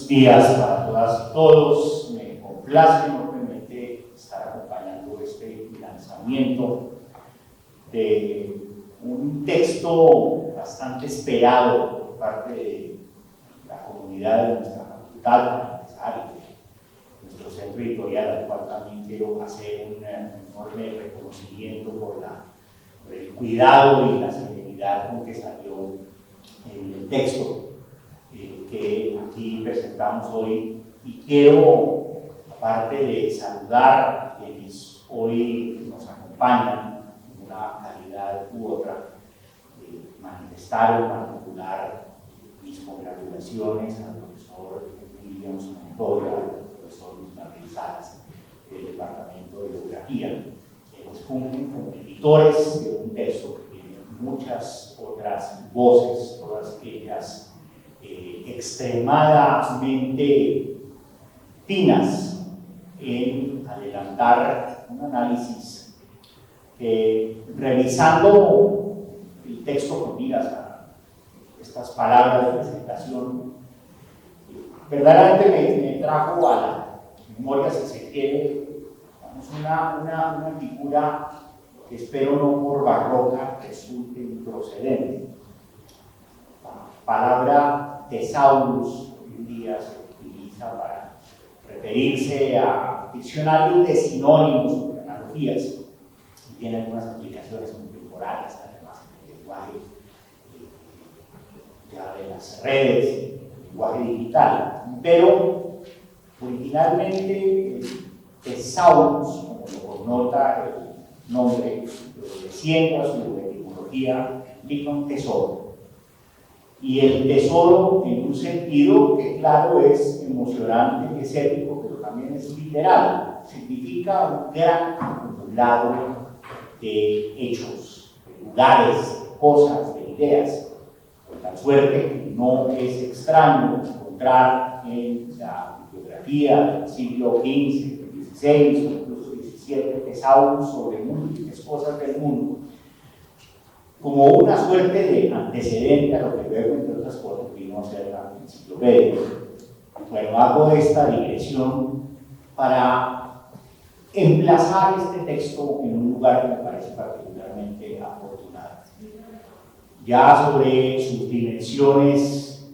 Días para todas y todos. Me complace enormemente estar acompañando este lanzamiento de un texto bastante esperado por parte de la comunidad de nuestra facultad, de nuestro centro editorial, al cual también quiero hacer un enorme reconocimiento por el cuidado y la serenidad con que salió el texto que aquí presentamos hoy. Y quiero, aparte de saludar a quienes hoy nos acompañan en una calidad u otra, manifestar en particular mis congratulaciones al profesor William Montoya, al profesor Luis Manuel Salas, del Departamento de Geografía, que nos cumplen como editores de un texto que tiene muchas otras voces, todas ellas extremadamente finas en adelantar un análisis que, revisando el texto con miras a estas palabras de presentación, verdaderamente me trajo a la memoria, si se quiere, una figura que espero no por barroca resulte improcedente. La palabra tesaurus hoy en día se utiliza para referirse a diccionarios de sinónimos o de analogías, y tiene algunas aplicaciones contemporáneas, además, en el lenguaje ya de las redes, el lenguaje digital. Pero originalmente tesaurus, como lo connota el nombre, desciende a su etimología, implica un tesoro. Y el tesoro, en un sentido que, claro, es emocionante, que es épico, pero también es literal. Significa un gran acumulado de hechos, de lugares, de cosas, de ideas. Por tal suerte que no es extraño encontrar en la bibliografía del siglo XV, XVI o incluso XVII tesauros sobre múltiples cosas del mundo, como una suerte de antecedente a lo que luego, entre otras cosas, vino a ser la enciclopedia. Bueno, hago esta digresión para emplazar este texto en un lugar que me parece particularmente afortunado. Ya sobre sus dimensiones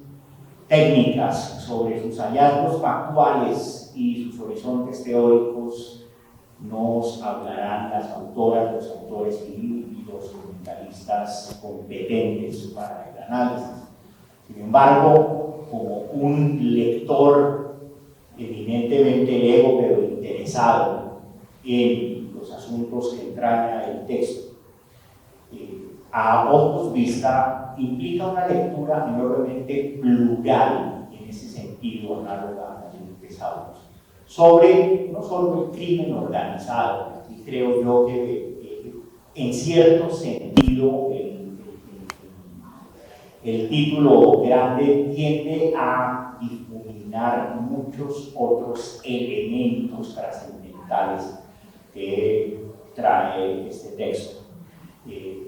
técnicas, sobre sus hallazgos factuales y sus horizontes teóricos, nos hablarán las autoras, los autores y los documentalistas competentes para el análisis. Sin embargo, como un lector eminentemente lego, pero interesado en los asuntos que entraña el texto, a ojos vista implica una lectura enormemente plural, en ese sentido análoga a la de Tesaurus, sobre no solo el crimen organizado. Aquí creo yo que en cierto sentido el título grande tiende a difuminar muchos otros elementos trascendentales que trae este texto.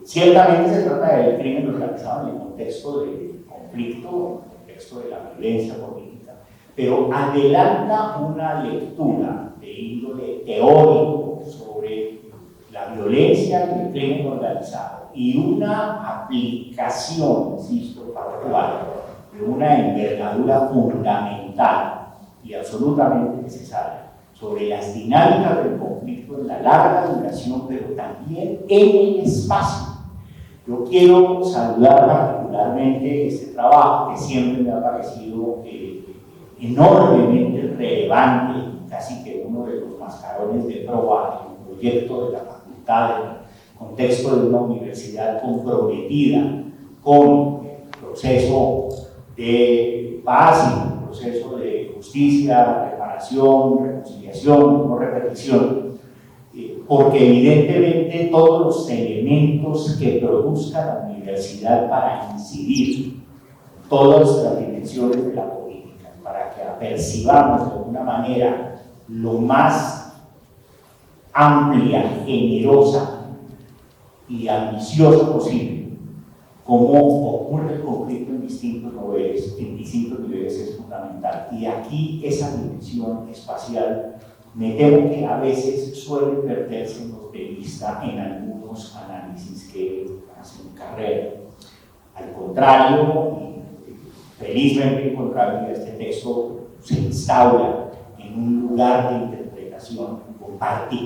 Ciertamente se trata del crimen organizado en el contexto del conflicto, en el contexto de la violencia política, pero adelanta una lectura de índole teórico sobre la violencia y el crimen organizado y una aplicación, insisto, factual, de una envergadura fundamental y absolutamente necesaria sobre las dinámicas del conflicto en la larga duración, pero también en el espacio. Yo quiero saludar particularmente este trabajo que siempre me ha parecido enormemente relevante, casi que uno de los mascarones de proa del proyecto de la facultad, en el contexto de una universidad comprometida con el proceso de paz y el proceso de justicia, reparación, reconciliación, no repetición. porque evidentemente todos los elementos que produzca la universidad para incidir en todas las dimensiones de la política, para que apercibamos de alguna manera lo más amplia, generosa y ambiciosa posible, como ocurre el conflicto en distintos niveles es fundamental. Y aquí esa dimensión espacial me temo que a veces suele perderse de vista en algunos análisis que hacen carrera. Al contrario, y felizmente, contrario a este texto, se instaura en un lugar de interpretación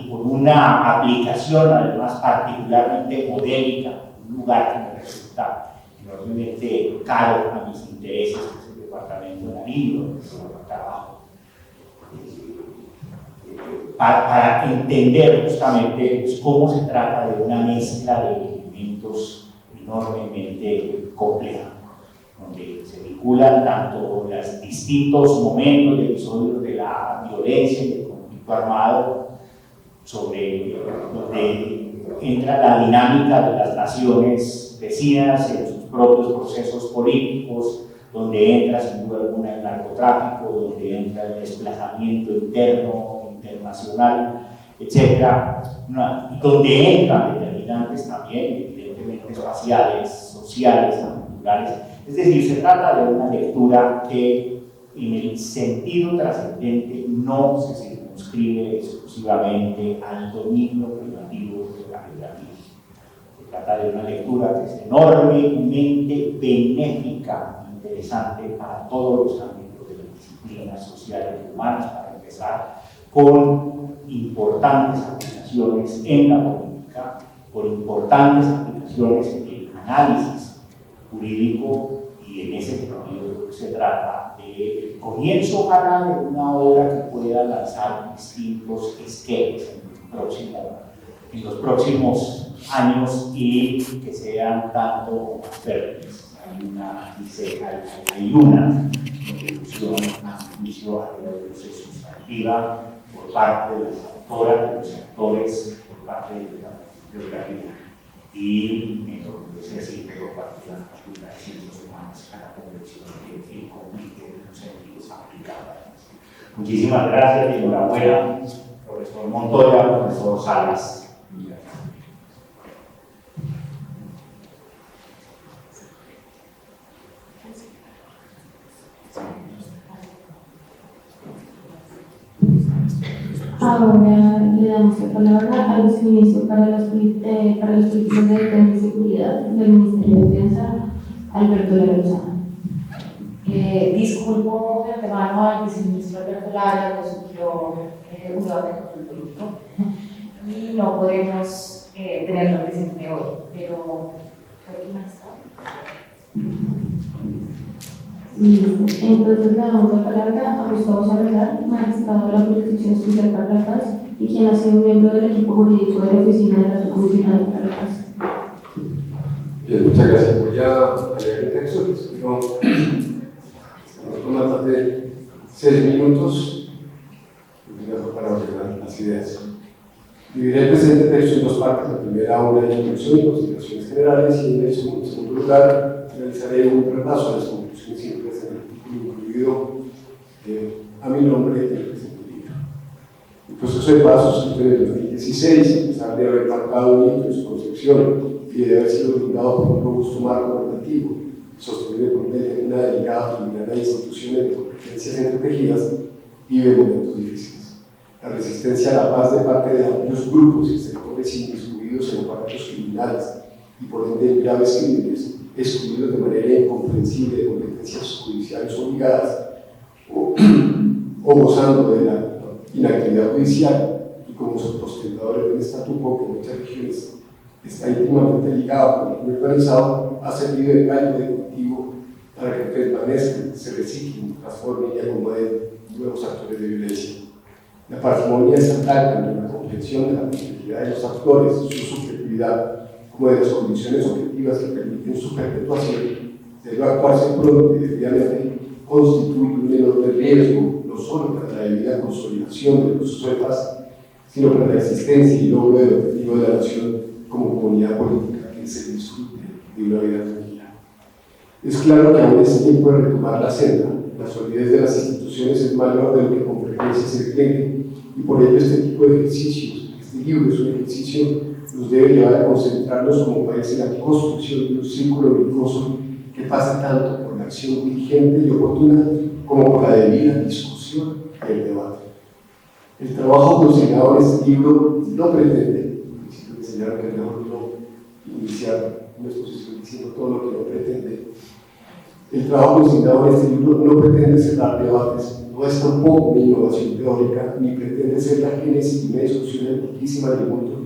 con una aplicación además particularmente modélica, un lugar que me resulta enormemente caro a mis intereses, que es el departamento de Nariño, que es el trabajo, para entender justamente pues, cómo se trata de una mezcla de elementos enormemente compleja, donde se vinculan tanto los distintos momentos y episodios de la violencia y del conflicto armado, donde entra la dinámica de las naciones vecinas en sus propios procesos políticos, donde entra sin duda alguna el narcotráfico, donde entra el desplazamiento interno, internacional, etc. Donde entran determinantes también, evidentemente espaciales, sociales, culturales. Es decir, se trata de una lectura que en el sentido trascendente no se circunscribe exclusivamente al dominio privativo de la geografía. Se trata de una lectura que es enormemente benéfica, interesante para todos los ámbitos de las disciplinas sociales y humanas, para empezar, con importantes aplicaciones en la política, con importantes aplicaciones en el análisis jurídico, y en ese sentido se trata del comienzo, ojalá, de una obra que pueda lanzar distintos esquemas en los próximos años y que sean tanto más fértiles. Hay una contribución a juicio a la sustantiva por parte de las autoras, de los actores, por parte de la bibliografía y es decir, por parte de las facultades de ciencias humanas a la comprensión del conflicto en los sentidos aplicados. Muchísimas gracias y enhorabuena, profesor Montoya, profesor Salas. Ahora le damos la palabra a Luis Ministro para las políticas de defensa y seguridad del Ministerio de Defensa, Alberto Lara Lozano. Disculpo de antemano al viceministro Alberto Lara, que sufrió un debate político y no podemos tenerlo presente hoy, pero creo que más Entonces le damos la palabra a Gustavo Salazar, magistrado de la Jurisdicción Especial para la Paz y quien ha sido miembro del equipo jurídico de la Oficina de la Subcomisionada para la Paz. Bien, muchas gracias. Voy a leer el texto, no más de 6 minutos para ordenar las ideas. Dividiré el presente texto en 2 partes. La primera, una introducción y consideraciones generales, y en el segundo lugar realizaré un repaso de las conclusiones incluidas en el artículo incluido a mi nombre en el presente libro. El proceso de paz suscrito en el 2016, a pesar de haber marcado un hito en su concepción y de haber sido brindado por un robusto marco normativo, sostenido por una delicada y instituciones de competencias entretejidas, vive momentos difíciles. La resistencia a la paz de parte de amplios grupos y sectores inmiscuidos en aparatos criminales y por ende en graves crímenes, excluidos de manera incomprensible de competencias judiciales obligadas o gozando de la inactividad judicial y como sostentadores del statu quo que en muchas regiones está íntimamente ligado con el crimen organizado, ha servido de caldo de cultivo para que permanezcan, se reciclen, transformen y acomoden nuevos actores de violencia. La parsimonia estatal, tanto en la comprensión de la complejidad de los actores, su subjetividad, como de las condiciones objetivas que permiten su perpetuación, debe actuarse pronto y debidamente, constituye un enorme riesgo no solo para la debida consolidación del proceso de paz, sino para la existencia y logro del objetivo de la nación como comunidad política, que es el disfrute de una vida tranquila. Es claro que aún es tiempo de retomar la senda. La solidez de las instituciones es mayor de lo que con frecuencia se cree, y por ello este tipo de ejercicios, este libro es un ejercicio, nos debe llevar a concentrarnos como país en la construcción de un círculo virtuoso que pasa tanto por la acción diligente y oportuna como por la debida discusión y el debate. El trabajo consignado en este libro no pretende, me señalaron que es mejor no iniciar una exposición diciendo todo lo que no pretende. El trabajo consignado en este libro no pretende cerrar debates, no es tampoco una innovación teórica, ni pretende ser la génesis de una discusión antiquísima del mundo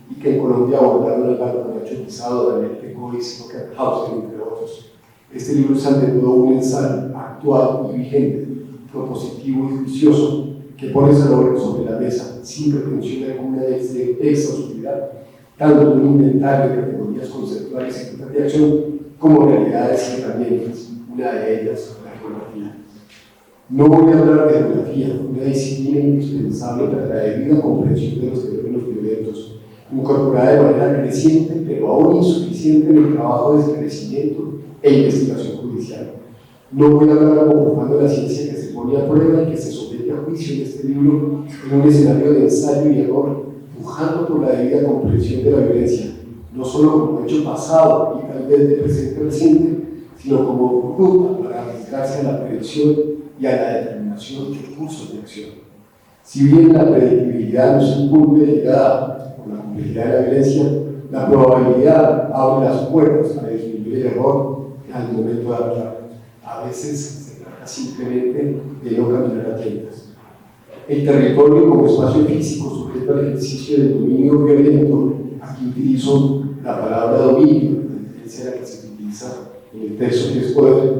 y que en Colombia abordaron Alberto Nacho Pisado, Daniel Pecois, Rocker Hauser, entre otros. Este libro es ante todo un ensayo actual y vigente, propositivo y juicioso, que pone sobre la mesa, sin pretensión alguna de exhaustividad, tanto un inventario de categorías conceptuales y rutas de acción como realidades y herramientas, una de ellas la geografía. No voy a hablar de geografía, una disciplina indispensable para la debida comprensión de los fenómenos violentos, incorporada de manera creciente, pero aún insuficiente en el trabajo de esclarecimiento e investigación judicial. No voy a hablar apocufando la ciencia que se pone a prueba y que se somete a juicio en este libro en un escenario de ensayo y error, pujando por la debida comprensión de la violencia, no solo como hecho pasado y tal vez de presente reciente, sino como ruta para arriesgarse a la prevención y a la determinación de cursos de acción. Si bien la predictibilidad no es un punto de llegada por la complejidad de la violencia, la probabilidad abre las puertas para disminuir el error al momento de actuar. A veces se trata simplemente de no caminar a tiendas. El territorio como espacio físico sujeto al ejercicio del dominio violento, aquí utilizo la palabra dominio, la diferencia de la que se utiliza en el texto que es poder,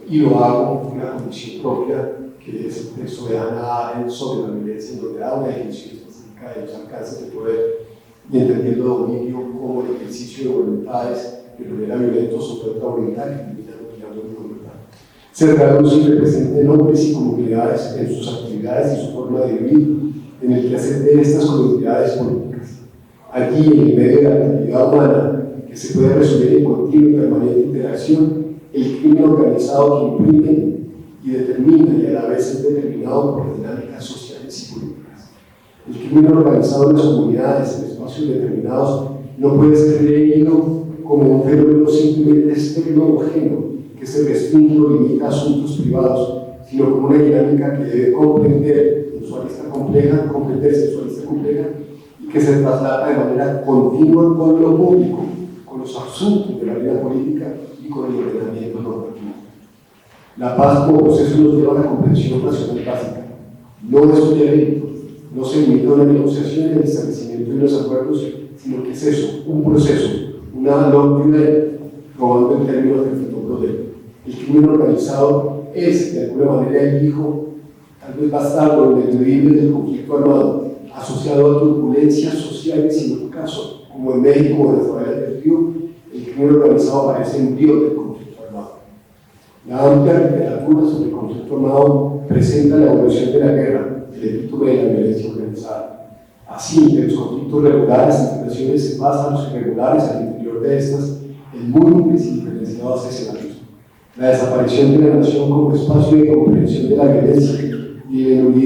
y lo hago con una condición propia, que es el texto de Hannah Arendt sobre la violencia, en donde da una definición específica de los alcances de poder, y entendiendo dominio como el ejercicio de voluntades de manera violenta sobre otra voluntad que limita lo que voluntad. Se traduce y representa en hombres y comunidades en sus actividades y su forma de vivir, en el quehacer de estas comunidades políticas. Allí, en el medio de la actividad humana, que se puede resolver en continua y permanente interacción, el crimen organizado que imprime y determina y a la vez es determinado por dinámicas sociales y políticas. El crimen organizado en las comunidades, en espacios determinados, no puede ser leído como un fenómeno simplemente externo o ajeno, que se restringe o limita a asuntos privados, sino como una dinámica que debe comprenderse en su arista compleja y que se traslada de manera continua con lo público, con los asuntos de la vida política y con el ordenamiento normativo. La paz como proceso nos lleva a la comprensión nacional básica. No es un evento, no se limita a una negociación y el establecimiento de los acuerdos, sino que es eso, un proceso, una long delay, robando en términos del fenómeno de el crimen organizado es, de alguna manera, el hijo, tal vez bastardo, ineludible del conflicto armado, asociado a turbulencias sociales y, en otro caso, como en México o en las favelas del Río, el crimen organizado parece embrión del conflicto armado. La amplia literatura sobre el conflicto armado presenta la evolución de la guerra, el epítome de la violencia organizada. Así, de los conflictos regulares entre naciones se pasa a los irregulares al interior de estas, en múltiples y diferenciados escenarios. La desaparición de la nación como espacio de comprensión de la violencia y el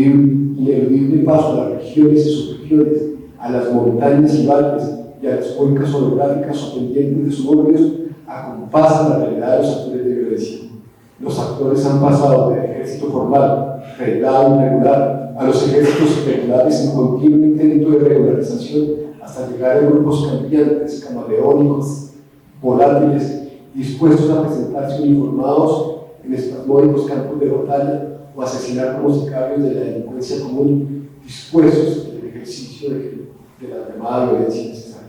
ineludible paso a las regiones y subregiones, a las montañas y valles y a las cuencas orográficas o pendientes de suburbios, acompasan la realidad de los actores de violencia. Los actores han pasado del ejército formal, reglado y regular, a los ejércitos irregulares en continuo intento de regularización hasta llegar a grupos cambiantes, camaleónicos, volátiles, dispuestos a presentarse uniformados en espasmódicos campos de batalla o asesinar como sicarios de la delincuencia común, dispuestos en el ejercicio de la llamada violencia necesaria.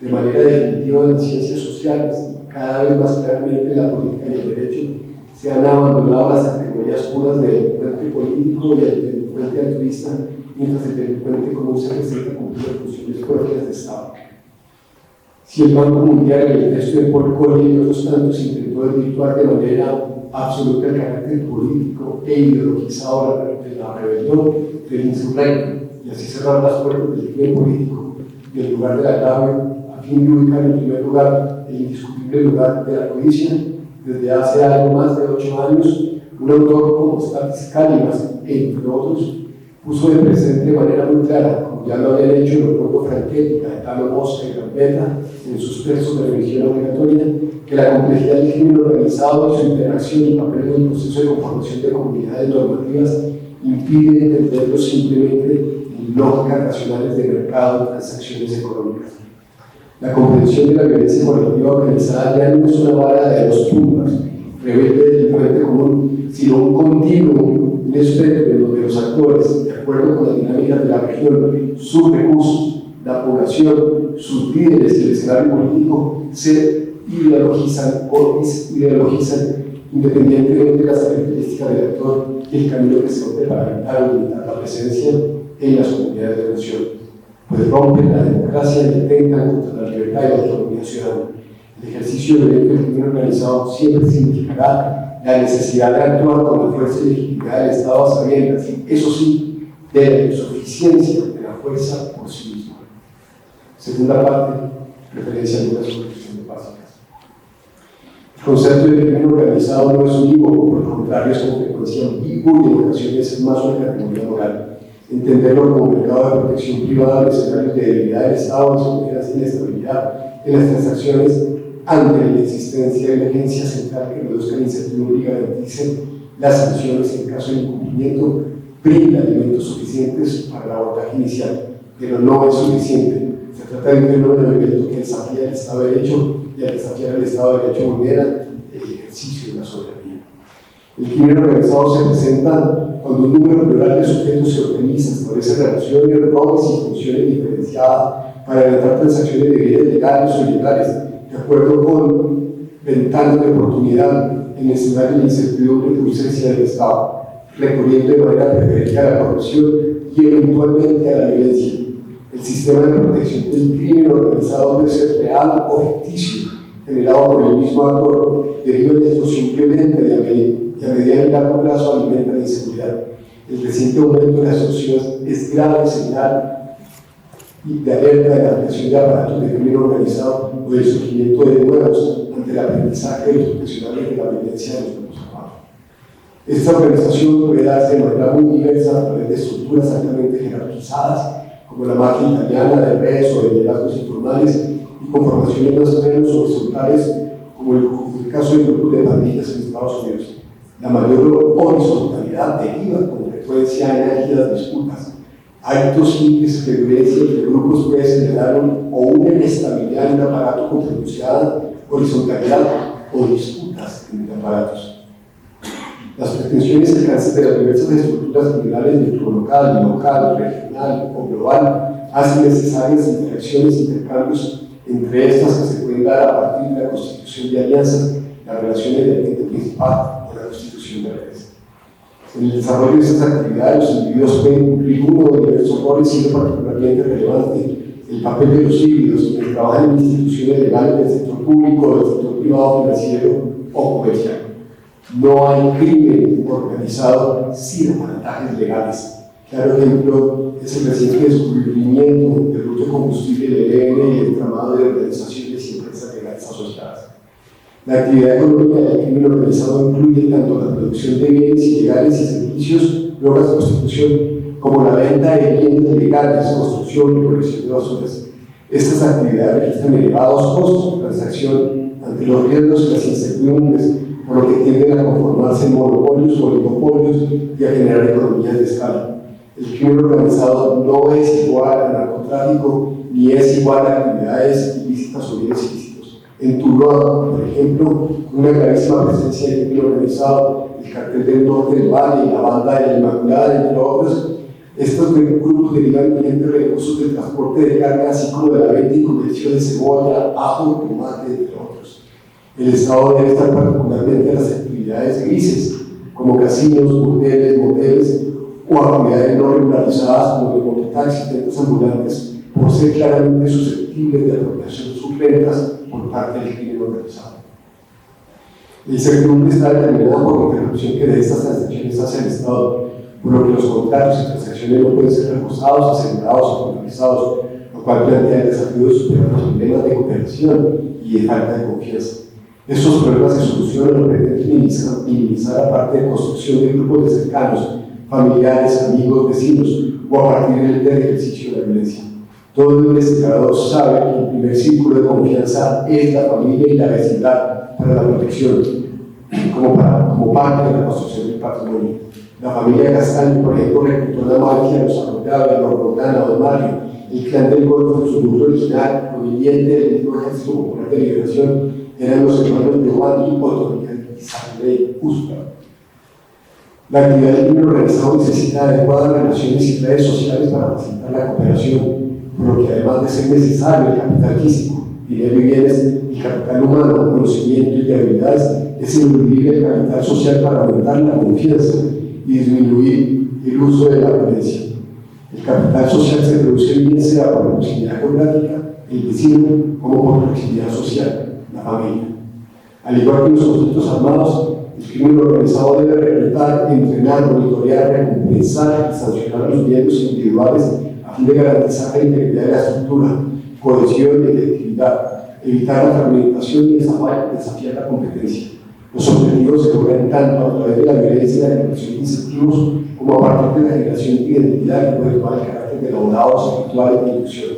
De manera definitiva, en las ciencias sociales, cada vez más claramente en la política y el derecho, se han abandonado las categorías puras del delincuente político y el delincuente altruista, mientras el delincuente común se presenta con funciones propias de Estado. Si el Banco Mundial en el texto de Paul Collier y otros tantos intentó desvirtuar de manera absoluta el carácter político e ideologizado de la rebelión, del insurrecto y así cerrar las puertas del crimen político y el lugar del agravio, a fin de ubicar en primer lugar el indiscutible lugar de la codicia. Desde hace algo más de 8 años, un autor como Statis Cálimas, entre otros, puso de presente de manera muy clara, como ya lo habían hecho Leopoldo Franchetti, Gaetano Mosca y Gambetta en sus textos de revisión obligatoria, que la complejidad del crimen organizado y su interacción y papel en el proceso de conformación de comunidades normativas impide entenderlo simplemente en lógicas racionales de mercado y transacciones económicas. La comprensión de la violencia colectiva organizada ya no es una vara de 2 puntas, rebelde del frente común, sino un continuo, un espectro donde los actores, de acuerdo con las dinámicas de la región, sus recursos, la población, sus líderes y el escenario político se ideologizan o desideologizan independientemente de las características del actor y el camino que se opte para evitar o limitar la presencia en las comunidades de nación, pues rompen la democracia y atentan contra la libertad y la autonomía ciudadana. El ejercicio violento del crimen organizado siempre significará la necesidad de actuar con la fuerza y legitimidad del Estado a sabiendas, eso sí, de la insuficiencia de la fuerza por sí misma. Segunda parte, referencia a algunas conclusiones básicas. El concepto de crimen organizado no es unívoco, por el contrario, es con frecuencia ambiguo y en ocasiones es más una categoría moral. Entenderlo como mercado de protección privada de escenarios de debilidad del Estado, de inestabilidad en las transacciones ante la existencia de emergencia central que reduzca la incertidumbre y garantice las sanciones en caso de incumplimiento, brinda elementos suficientes para el abordaje inicial, pero no es suficiente. Se trata de un fenómeno violento que desafía el Estado de Derecho y al desafiar el Estado de Derecho vulnera el ejercicio de la soberanía. El crimen organizado se presenta cuando un número plural de sujetos se organiza, establece relaciones, roles y funciones diferenciadas para adelantar transacciones de bienes legales o ilegales, de acuerdo con ventanas de oportunidad en escenarios de incertidumbre y ausencia del Estado, recurriendo de manera preferente a la corrupción y eventualmente a la violencia. El sistema de protección del crimen organizado debe ser real o ficticio, generado por el mismo actor, debido a la explosión violenta y a mediano y largo plazo alimenta la inseguridad. El reciente aumento de las opciones es grave señal y de alerta de la creación de aparatos de crimen organizado o del surgimiento de nuevos ante el aprendizaje de los profesionales de la violencia de los grupos armados. Esta organización puede darse de manera muy diversa a través de estructuras altamente jerarquizadas, como la mafia italiana de redes o de liderazgos informales, y con formaciones más o menos horizontales, como el caso del grupo de pandillas en Estados Unidos. La mayor horizontalidad deriva con frecuencia en álgidas disputas. Altos índices de violencia entre grupos puede señalar o una inestabilidad en un aparato con pronunciada horizontalidad o disputas entre aparatos. Las pretensiones y alcances de las diversas estructuras criminales microlocal, local, regional o global hacen necesarias interacciones e intercambios entre estas que se pueden dar a partir de la constitución de alianzas, las relaciones del ente principal o la constitución de redes. En el desarrollo de estas actividades, los individuos pueden cumplir uno de diversos roles, siendo particularmente relevante el papel de los híbridos, quienes trabajan en instituciones legales del sector público, del sector privado, financiero o comercial. No hay crimen organizado sin aparatajes legales. Claro ejemplo es el reciente descubrimiento del ruto de combustible del ELN y el entramado de organizaciones y empresas legales asociadas. La actividad económica del crimen organizado incluye tanto la producción de bienes ilegales y servicios, drogas de prostitución, como la venta de bienes legales, construcción y colección de basuras. Estas actividades registran elevados costos de transacción ante los riesgos y las incertidumbres, por lo que tienden a conformarse en monopolios o oligopolios y a generar economías de escala. El crimen organizado no es igual al narcotráfico ni es igual a actividades ilícitas o bienes ilícitos. En Tuluá, por ejemplo, una gravísima presencia de crimen organizado, el cartel del norte del Valle y la banda de la Inmaculada, entre otros, estos grupos derivan ingentes recursos del transporte de carga, así como de la venta y comercio de cebolla, ajo, tomate, entre otros. El Estado debe estar particularmente en las actividades grises, como casinos, burdeles, moteles o actividades no regularizadas como el mototaxi y ventas ambulantes, por ser claramente susceptibles de apropiación de sus rentas por parte del crimen organizado. La incertidumbre está determinada por la interrupción que de estas transacciones hace el Estado, por lo que los contratos y transacciones no pueden ser reposados, asegurados o formalizados, lo cual plantea el desafío de superar los problemas de cooperación y de falta de confianza. Estos problemas se solucionan o pretenden minimizar a parte de construcción de grupos de cercanos, familiares, amigos, vecinos, o a partir del ejercicio de la violencia. Todo investigador sabe que el primer círculo de confianza es la familia y la vecindad para la protección, como parte de la construcción del patrimonio. La familia Castaño, por ejemplo, reclutó a la mafia, los Arroyave, a los Roldán, a Don Mario, el clan del Golfo en su grupo original, proveniente del mismo Ejército Popular de Liberación, eran los hermanos de Juan y Otto, y Sangre Uspa. La actividad del crimen organizado necesita adecuadas relaciones y redes sociales para facilitar la cooperación, por lo que además de ser necesario el capital físico, dinero y bienes, el capital humano, conocimiento y habilidades, es ineludible el capital social para aumentar la confianza y disminuir el uso de la violencia. El capital social se produce bien sea por proximidad geográfica, el vecino, como por proximidad social, la familia. Al igual que los conflictos armados, el crimen organizado debe reclutar, entrenar, monitorear, recompensar y sancionar a los miembros individuales a fin de garantizar la integridad de la estructura, cohesión y efectividad, evitar la fragmentación y desafiar la competencia. Los objetivos se logran tanto a través de la violencia y la generación de incentivos como a partir de la generación de identidad que puede tomar el carácter de laudados, habituales de ilusión.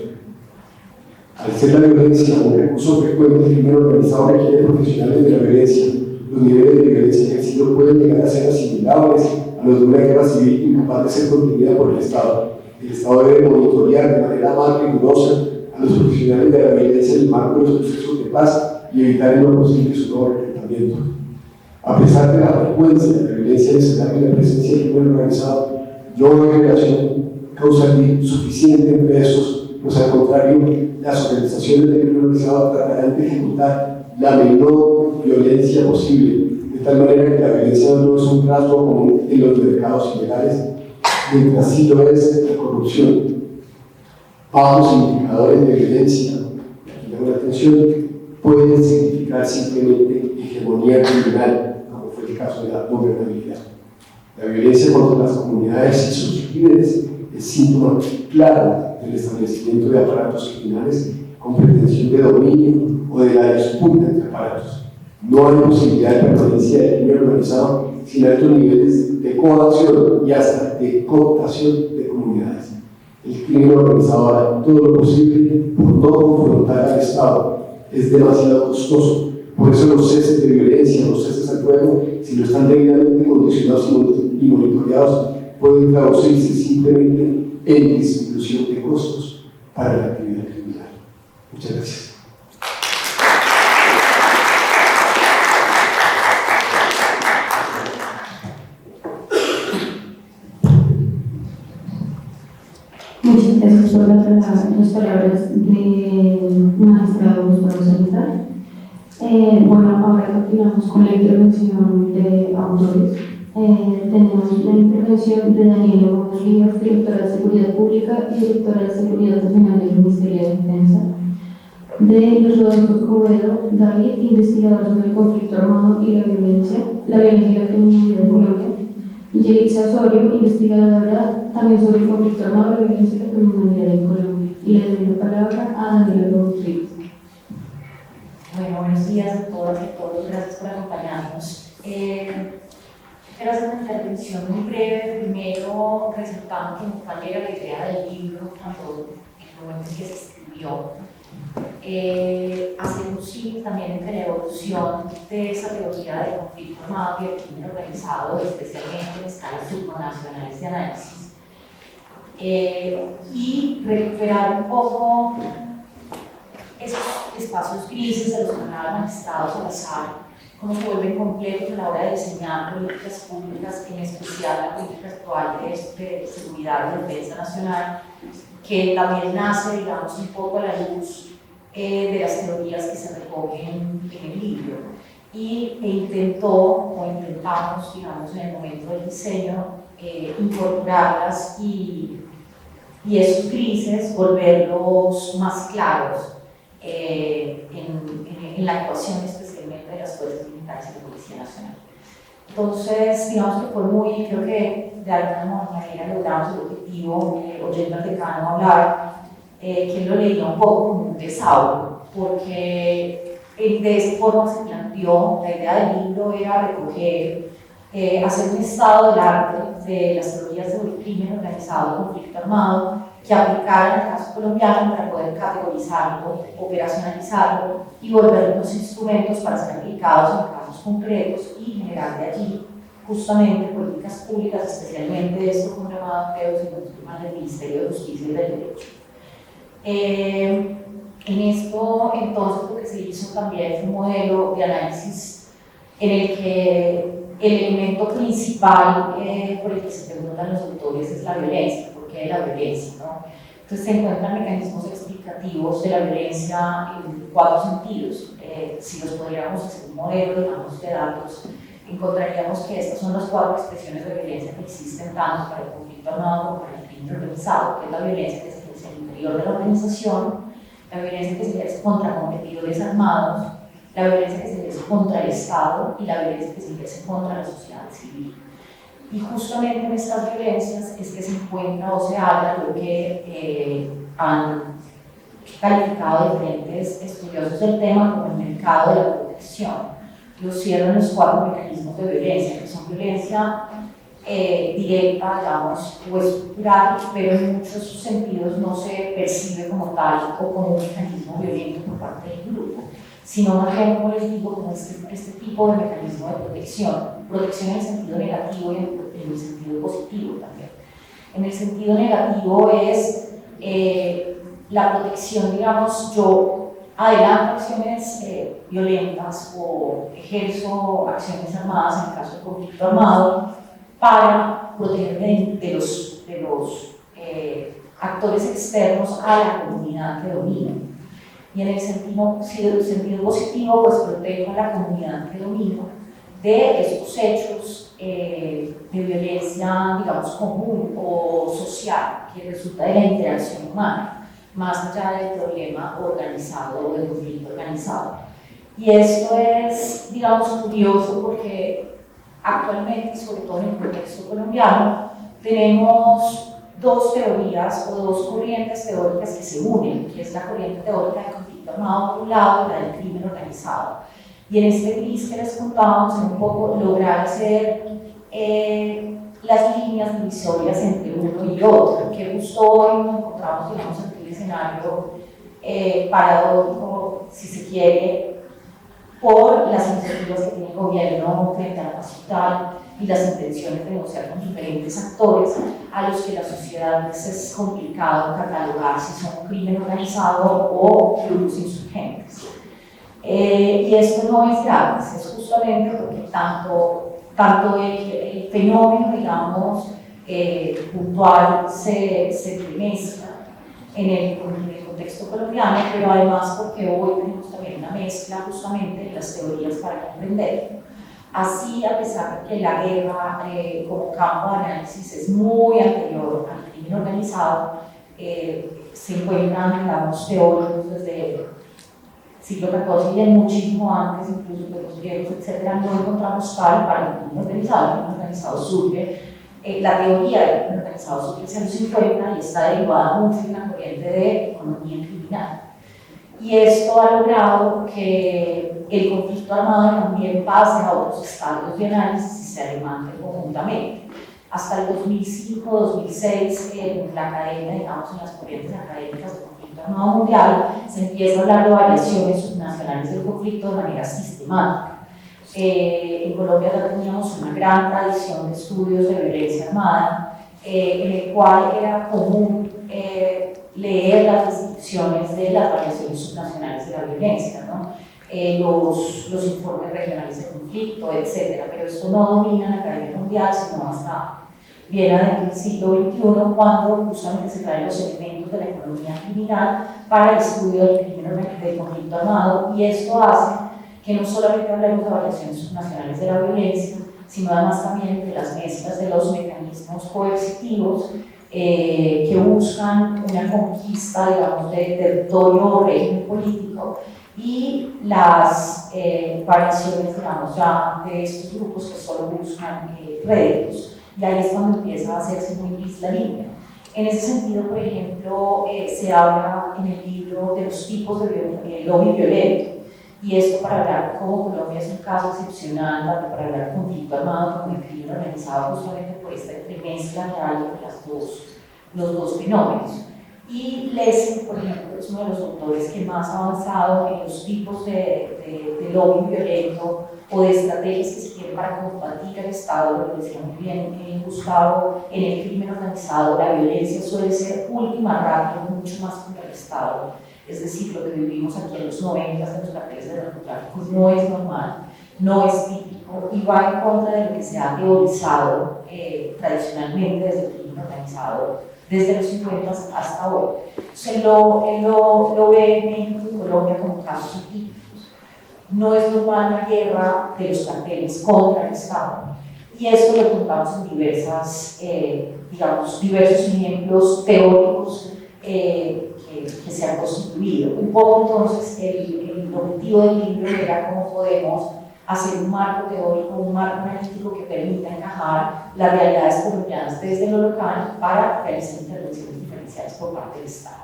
Al ser la violencia un recurso frecuente, el crimen organizado requiere profesionales de la violencia. Los niveles de violencia ejercidos pueden llegar a ser asimilables a los de una guerra civil incapaz de ser contenida por el Estado. El Estado debe monitorear de manera más rigurosa a los profesionales de la violencia en el marco de los procesos de paz y evitar en lo posible su nuevo reclutamiento. A pesar de la frecuencia de la violencia necesaria y la presencia del crimen organizado, no hay relación causal suficiente entre estos, pues al contrario, las organizaciones del crimen organizado tratarán de ejecutar la menor violencia posible, de tal manera que la violencia no es un rasgo común en los mercados ilegales, mientras sí lo es la corrupción. Bajos indicadores de violencia, aquí llamo la atención, pueden significar simplemente hegemonía criminal, como fue el caso de la gobernabilidad. La violencia contra las comunidades y sus líderes es síntoma claro del establecimiento de aparatos criminales con pretensión de dominio o de la disputa entre aparatos. No hay posibilidad de permanencia del crimen organizado sin altos niveles de coacción y hasta de cooptación de comunidades. El crimen organizado hará todo lo posible por no confrontar al Estado. Es demasiado costoso. Por eso los ceses de violencia, los ceses al fuego, si no están debidamente condicionados y monitoreados, pueden traducirse simplemente en disminución de costos para la actividad criminal. Muchas gracias. Muchas gracias por las palabras del magistrado Gustavo Salazar. Bueno, ahora continuamos con la intervención de autores. Tenemos la intervención de Daniela Gómez Rivas, directora de Seguridad Pública y directora de Seguridad Nacional del Ministerio de Defensa, de Luis Rodolfo Escobedo David, investigador sobre el conflicto armado y la violencia y la criminalidad en Colombia, y Yelitza Osorio, investigadora también sobre el conflicto armado, la violencia y la criminalidad en Colombia. Y le doy la palabra a Daniela Gómez Rivas. Bueno, buenos días a todas y a todos, gracias por acompañarnos. Quiero hacer una intervención muy breve, primero resaltando que no cuál era la idea del libro, tanto en el momento en que se escribió, hacer un símil también entre la evolución de esa teoría del conflicto armado y el crimen organizado, especialmente en escalas subnacionales de análisis, y recuperar un poco esos espacios grises de los que hablaba el magistrado Salazar, cómo se vuelven complejos a la hora de diseñar políticas públicas, en especial la política actual de seguridad y defensa nacional, que también nace, digamos, un poco a la luz de las teorías que se recogen en el libro. Intentamos, digamos, en el momento del diseño, incorporarlas y esos grises volverlos más claros en la actuación especialmente de las fuerzas militares y la Policía Nacional. Entonces, digamos que fue muy, creo que de alguna manera logramos el objetivo, oyendo al decano hablar, que lo leía un poco como un desahogo, porque de esta forma se planteó, la idea del libro era recoger, hacer un estado del arte de las teorías del crimen organizado, conflicto armado, que aplicaran al caso colombiano para poder categorizarlo, operacionalizarlo y volvernos instrumentos para ser aplicados en casos concretos y generar de allí justamente políticas públicas, especialmente esto con llamado, creo, si no estoy mal, del Ministerio de Justicia y del Derecho. En esto, entonces, lo que se hizo también fue un modelo de análisis en el que el elemento principal por el que se preguntan los autores es la violencia. ¿Por qué la violencia? ¿No? Entonces se encuentran mecanismos explicativos de la violencia en 4 sentidos. Si los podríamos hacer un modelo, digamos, de datos, encontraríamos que estas son las 4 expresiones de violencia que existen tanto para el conflicto armado como para el crimen organizado, que es la violencia que se ejerce al interior de la organización, la violencia que se ejerce contra competidores armados, la violencia que se ejerce contra el Estado y la violencia que se ejerce contra la sociedad civil. Y justamente en estas violencias es que se encuentra o se habla lo que han calificado diferentes estudiosos del tema como el mercado de la protección. Lo cierran los 4 mecanismos de violencia, que son violencia directa, digamos, o estructural, pero en muchos sentidos no se percibe como tal o como un mecanismo violento por parte del grupo, sino más bien, como les digo, como este tipo de mecanismo de protección en el sentido negativo y en el sentido positivo también. En el sentido negativo es la protección, digamos, yo adelanto acciones violentas o ejerzo acciones armadas en el caso de conflicto armado para protegerme de los actores externos a la comunidad que domino. Y en el sentido positivo, pues protejo a la comunidad que domino de estos hechos de violencia, digamos, común o social que resulta de la interacción humana, más allá del problema organizado o del conflicto organizado. Y esto es, digamos, curioso porque actualmente, sobre todo en el contexto colombiano, tenemos 2 teorías o 2 corrientes teóricas que se unen, que es la corriente teórica del conflicto armado por un lado y la del crimen organizado. Y en este gris que les contábamos, en un poco lograr hacer las líneas divisorias entre uno y otro, que justo hoy nos encontramos, digamos, en un escenario paradójico, si se quiere, por las iniciativas que tiene el gobierno frente a la paz total y las intenciones de negociar con diferentes actores a los que la sociedad es complicado catalogar si son un crimen organizado o grupos insurgentes. Y esto no es gratis, es justamente porque tanto el fenómeno, digamos, puntual se mezcla en el contexto colombiano, pero además porque hoy tenemos también una mezcla justamente de las teorías para comprenderlo. Así, a pesar de que la guerra como campo de análisis es muy anterior al crimen organizado, se encuentran, digamos, teóricos desde el siglo XIV y de muchísimo antes, incluso de los griegos, etc., no encontramos tal para el crimen organizado. El crimen organizado surge, la teoría del crimen organizado surge en los 50 y está derivada mucho en la corriente de economía criminal. Y esto ha logrado que el conflicto armado también pase a otros estadios de análisis y se alimente conjuntamente. Hasta el 2005-2006, en la academia, digamos, en las corrientes académicas del conflicto armado mundial, se empieza a hablar de variaciones subnacionales del conflicto de manera sistemática. En Colombia ya teníamos una gran tradición de estudios de violencia armada, en el cual era común leer las descripciones de las variaciones subnacionales de la violencia, ¿no? Los informes regionales de conflicto, etc. Pero esto no domina en la Academia Mundial, sino hasta bien adentro del siglo XXI, cuando justamente se traen los elementos de la economía criminal para el estudio del crimen del conflicto armado, y esto hace que no solamente hablemos de variaciones subnacionales de la violencia, sino además también de las mezclas de los mecanismos coercitivos que buscan una conquista, digamos, de territorio o régimen político, y las variaciones, digamos, ya de estos grupos que solo buscan réditos. Y ahí es cuando empieza a hacerse muy gris la línea. En ese sentido, por ejemplo, se habla en el libro de los tipos de lobby violento, y esto para hablar cómo Colombia es un caso excepcional, tanto para hablar de conflicto armado como de crimen organizado, justamente por esta entremezcla que hay entre los dos fenómenos. Y Lessing, por ejemplo, es uno de los autores que más ha avanzado en los tipos de lobby violento o de estrategias que se quieren para combatir el Estado. Lo decía muy bien Gustavo, en el crimen organizado la violencia suele ser última ratio, mucho más contra el Estado. Es decir, lo que vivimos aquí en los 90 de los carteles de narcotráfico no es normal, no es típico y va en contra de lo que se ha teorizado tradicionalmente desde el crimen organizado desde los 50 hasta hoy. Él lo ve en México y Colombia como casos atípicos. No es normal la guerra de los carteles contra el Estado. Y esto lo contamos en diversos ejemplos teóricos que se han constituido. Un poco entonces el objetivo del libro era cómo podemos hacer un marco teórico, un marco analítico que permita encajar las realidades colombianas desde lo local para realizar intervenciones diferenciales por parte del Estado.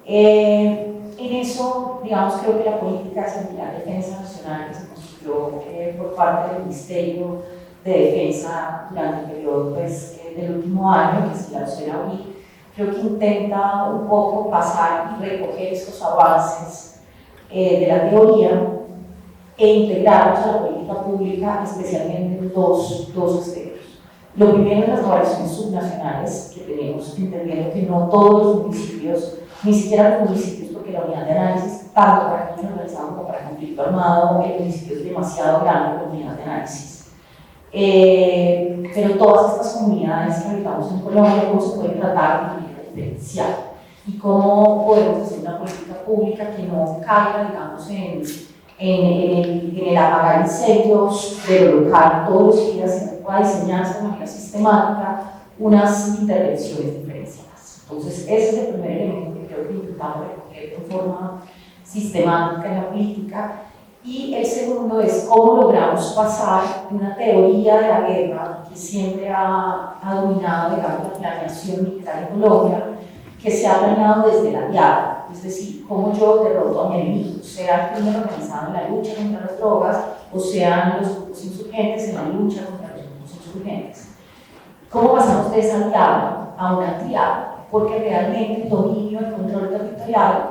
En eso, digamos, creo que la política de seguridad y defensa nacional que se construyó por parte del Ministerio de Defensa durante el periodo del último año, que se lanzó en abril, creo que intenta un poco pasar y recoger estos avances de la teoría e integrarlos a la política pública, especialmente en dos aspectos. Lo primero es las variaciones subnacionales que tenemos, entendiendo que no todos los municipios, ni siquiera los municipios, porque la unidad de análisis, tanto para crimen organizado como para conflicto armado, el municipio es demasiado grande la unidad de análisis. Pero todas estas comunidades que habitamos en Colombia, ¿cómo se pueden tratar de manera diferencial? Y cómo podemos hacer una política pública que no caiga, digamos, en el apagar incendios de lo local todos los días, sino que pueda diseñarse de manera sistemática unas intervenciones diferenciadas. Entonces, ese es el primer elemento que creo que intentamos recoger de forma sistemática en la política. Y el segundo es cómo logramos pasar de una teoría de la guerra que siempre ha dominado, digamos, la planeación militar en Colombia, que se ha planeado desde la diada, es decir, cómo yo derroto a mi enemigo, sea el crimen organizado en la lucha contra las drogas o sean los grupos insurgentes en la lucha contra los grupos insurgentes. ¿Cómo pasamos de esa diada a una triada? Porque realmente el dominio, el control territorial,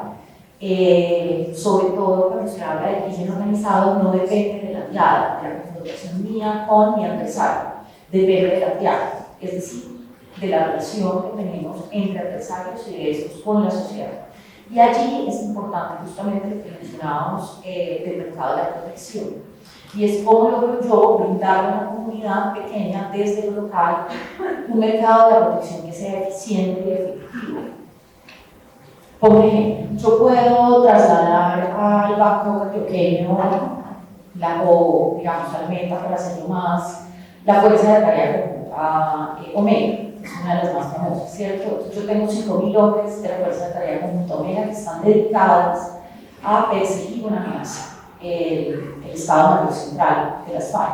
sobre todo cuando se habla de crimen organizado, no depende de la diada, de la confrontación mía con mi adversario, depende de la triada, es decir, de la relación que tenemos entre adversarios y estos con la sociedad. Y allí es importante justamente lo que mencionábamos del mercado de la protección. Y es cómo logro yo brindar a una comunidad pequeña desde lo local un mercado de la protección que sea eficiente y efectivo. Por ejemplo, yo puedo trasladar al banco antioqueño o digamos al Meta, para hacerlo más, la fuerza de tarea conjunta Omega. Es una de las más famosas, ¿cierto? Yo tengo 5.000 hombres de la Fuerza de Tarea Conjunta Omega que están dedicadas a perseguir una amenaza, el Estado Mayor Central de las FARC.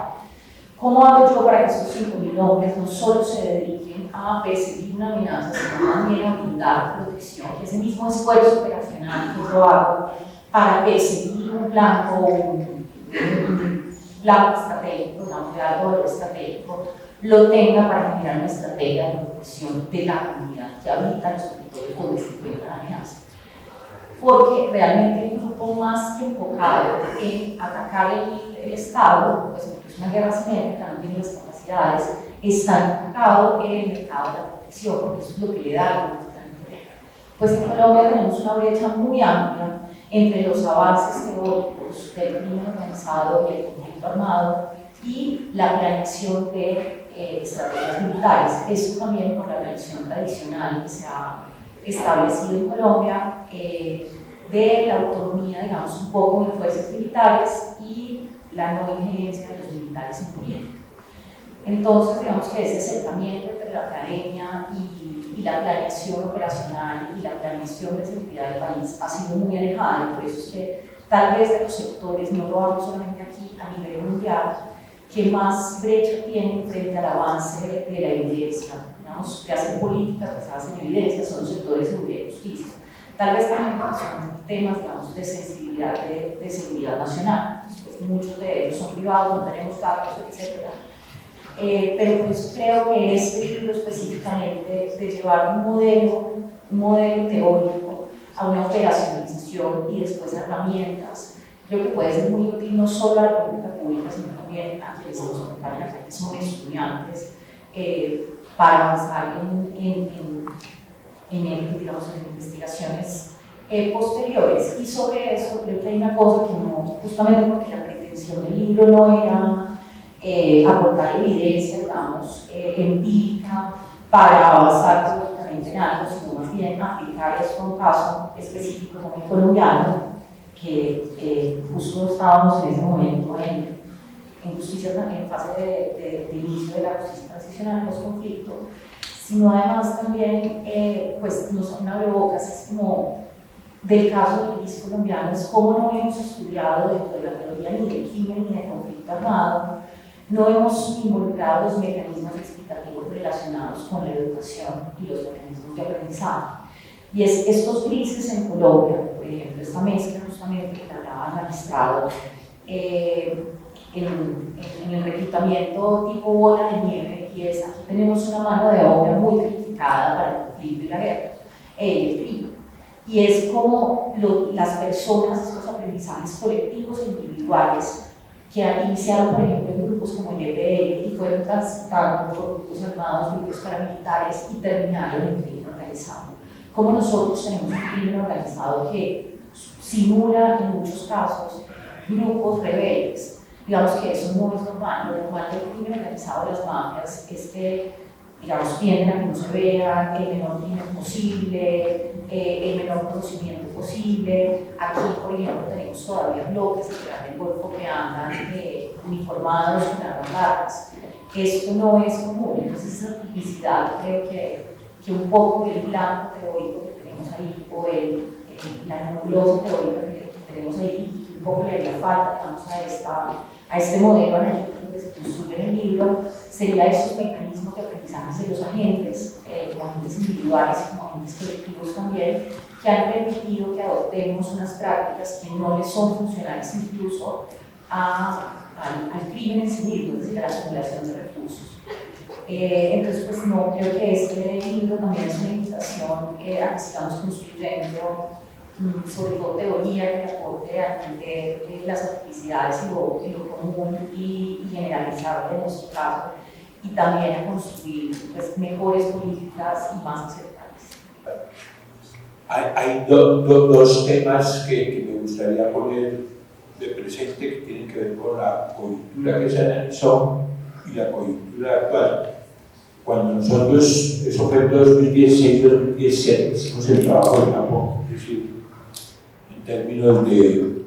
¿Cómo hago yo para que estos 5.000 hombres no solo se dediquen a perseguir una amenaza, sino también a brindar protección, que ese mismo esfuerzo operacional que yo hago para perseguir un blanco, un blanco estratégico, un alto valor estratégico, lo tenga para generar una estrategia de protección de la comunidad que habita en los territorios donde se encuentra la amenaza? Porque realmente el grupo más enfocado en atacar el Estado, pues porque es una guerra simétrica, no tiene las capacidades, está enfocado en el mercado de la protección, porque eso es lo que le da la guerra. Pues en Colombia tenemos una brecha muy amplia entre los avances teóricos del crimen organizado y el conflicto armado y la planeación de estrategias militares. Eso también por la relación tradicional que se ha establecido en Colombia de la autonomía, digamos, un poco de fuerzas militares y la no injerencia de los militares en política. Entonces, digamos que ese acercamiento entre la academia y la planeación operacional y la planeación de seguridad del país ha sido muy alejada, y por eso es que tal vez de los sectores, no lo hablo solamente aquí, a nivel mundial, que más brecha tienen frente al avance de la evidencia, digamos, que hacen políticas basadas en evidencia, son los sectores de seguridad y justicia. Tal vez también son temas, digamos, de sensibilidad de seguridad nacional, pues muchos de ellos son privados, no tenemos datos, etc. Pero por eso creo que este libro específicamente de llevar un modelo teórico a una operacionalización y después herramientas, creo que puede ser muy útil no solo a la política pública, sino también a quienes nos acompañan, a quienes son estudiantes, para avanzar digamos, en investigaciones posteriores. Y sobre eso creo que hay una cosa que no, justamente porque la pretensión del libro no era aportar evidencia, digamos, empírica para avanzar teóricamente en algo, sino más bien aplicar esto a un caso específico como el colombiano, que justo estábamos en ese momento en justicia, en fase de inicio de la justicia transicional post-conflicto, sino además también, pues nos abre es como del caso del país colombiano, es cómo no hemos estudiado dentro de la teoría ni de crimen ni de conflicto armado, no hemos involucrado los mecanismos explicativos relacionados con la educación y los mecanismos de aprendizaje. Y estos grises en Colombia, por ejemplo, esta mezcla justamente que hablaba el magistrado, en el reclutamiento tipo bola de nieve, y es aquí tenemos una mano de obra muy calificada para el conflicto y la guerra, el frío. Y es como las personas, estos aprendizajes colectivos e individuales, que iniciaron, por ejemplo, en grupos como el EPL y fueron transitando por grupos armados, grupos paramilitares y terminaron en crimen organizado. Como nosotros tenemos un crimen organizado que simula en muchos casos grupos rebeldes. Digamos que eso no es normal. Lo normal del crimen organizado de las mafias es que, digamos, tienden a que no se vea el menor crimen posible, el menor conocimiento posible. Aquí, por ejemplo, tenemos todavía bloques del Golfo que andan uniformados con armas largas. Esto no es común. Entonces, esa tipicidad creo que un poco el blanco teórico que tenemos ahí, o la nebulosa teórica que tenemos ahí, un poco le haría falta, digamos, a este modelo analítico que se construye en el libro, sería esos mecanismos de aprendizaje de los agentes, como agentes individuales y como agentes colectivos también, que han permitido que adoptemos unas prácticas que no les son funcionales incluso al crimen en sí mismo, es decir, a la acumulación de recursos. Entonces, pues no, creo que este libro también es una invitación a que sigamos construyendo sobre todo teoría que aporte a entender las autenticidades y lo común y generalizarlo en nuestro caso, y también a construir pues, mejores políticas y más aceptables. Hay dos temas que me gustaría poner de presente que tienen que ver con la coyuntura que se analizó y la coyuntura actual. Cuando nosotros, eso fue en 2016-2017, hicimos el trabajo de campo, es decir, en términos de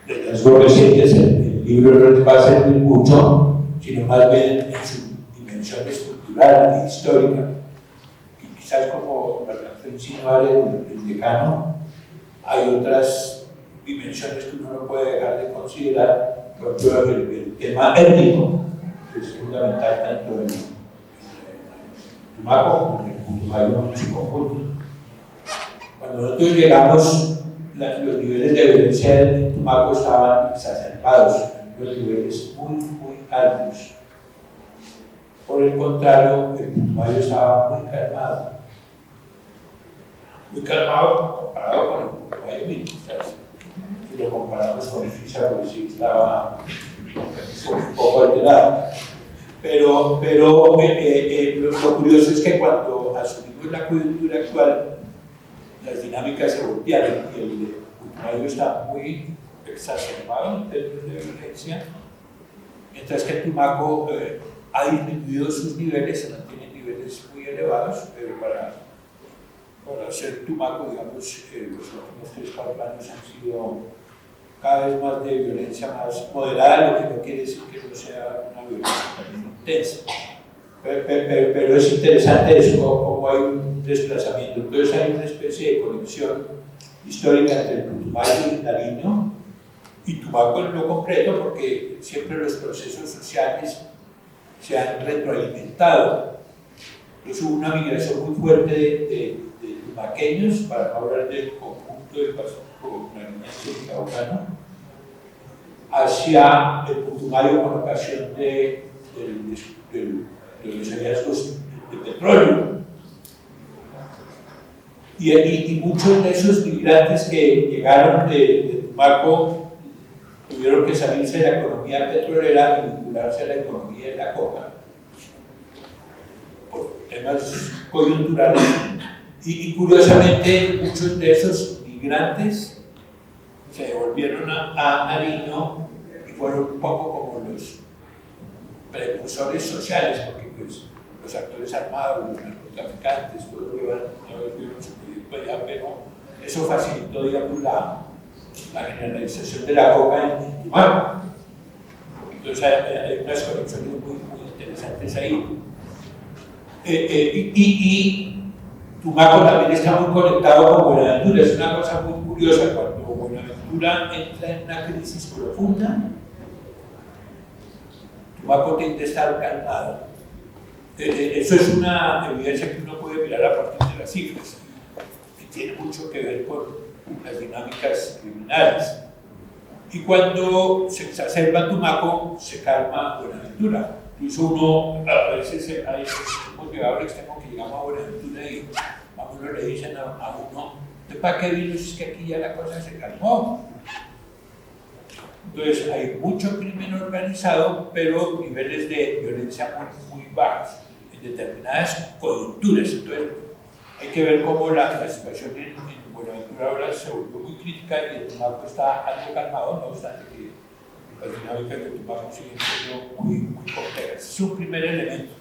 riesgos recientes, el libro no les va a servir mucho, sino más bien en su dimensión estructural e histórica. Y quizás como lo alcanzó a insinuar el decano, hay otras dimensiones que uno no puede dejar de considerar, por ejemplo, el tema étnico, que es fundamental tanto en Tumaco como en el Putumayo en su conjunto. Cuando nosotros llegamos, los niveles de violencia en Tumaco estaban exacerbados, los niveles muy altos. Por el contrario, el Putumayo estaba muy calmado comparado con el Putumayo mismo. Si lo comparamos con el Suiza, pues sí estaba un poco alterado. Pero lo curioso es que cuando asumimos la coyuntura actual, las dinámicas se voltearon y el Putumayo está muy exacerbado en términos de violencia, mientras que el Tumaco ha disminuido sus niveles, se mantienen niveles muy elevados, pero para ser Tumaco, digamos, los últimos 3-4 años han sido cada vez más de violencia más moderada, lo que no quiere decir que no sea una violencia también intensa. Pero es interesante eso, como hay un desplazamiento. Entonces hay una especie de conexión histórica entre el Putumayo y el Nariño, y Tumaco en lo concreto, porque siempre los procesos sociales se han retroalimentado. Entonces hubo una migración muy fuerte de tumaqueños, para no hablar del conjunto del Pacífico nariñense y caucano, hacia el Putumayo con ocasión de los hallazgos de petróleo. Y muchos de esos migrantes que llegaron de Tumaco tuvieron que salirse de la economía petrolera y vincularse a la economía de la coca por temas coyunturales. Y curiosamente, muchos de esos migrantes se devolvieron a Nariño y fueron un poco como los precursores sociales, porque pues, los actores armados, los narcotraficantes, todos los que van a vivir su proyecto allá, pero eso facilitó, digamos, la generalización de la coca en Tumaco. Entonces hay unas conexiones muy interesantes ahí. Y Tumaco también está muy conectado con Buenaventura. Es una cosa muy curiosa, cuando Buenaventura entra en una crisis profunda, Tumaco tiende a estar calmado. Eso es una evidencia que uno puede mirar a partir de las cifras, que tiene mucho que ver con las dinámicas criminales. Y cuando se exacerba Tumaco, se calma Buenaventura. Incluso uno, a veces hemos llegado al extremo que llegamos a Buenaventura y a uno le dicen a uno, ¿para qué vino? Es que aquí ya la cosa se calmó. Entonces hay mucho crimen organizado, pero niveles de violencia muy bajos en determinadas coyunturas. Entonces hay que ver cómo la situación en Buenaventura ahora se volvió muy crítica y el Tumaco está algo calmado, no obstante que las dinámicas de Tumaco siguen siendo muy complejas. Es un primer elemento.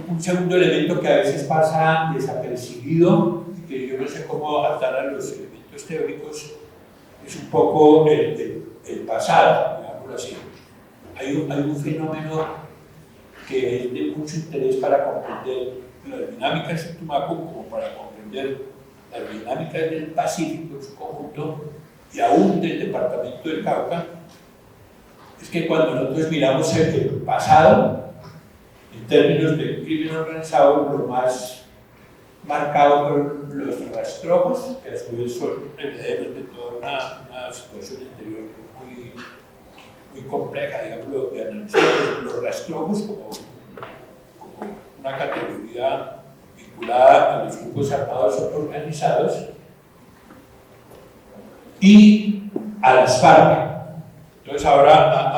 Un segundo elemento que a veces pasa desapercibido y que yo no sé cómo adaptar a los elementos teóricos es un poco el pasado, digámoslo así. Hay un fenómeno que es de mucho interés para comprender las dinámicas de Tumaco como para comprender las dinámicas del Pacífico en su conjunto y aún del departamento del Cauca. Es que cuando nosotros miramos el pasado, en términos de crimen organizado, lo más marcado fueron los rastrojos, que a su vez son herederos de toda una situación anterior muy compleja, digamos, de analizar los rastrojos como una categoría vinculada a los grupos armados organizados y a las FARC. Entonces ahora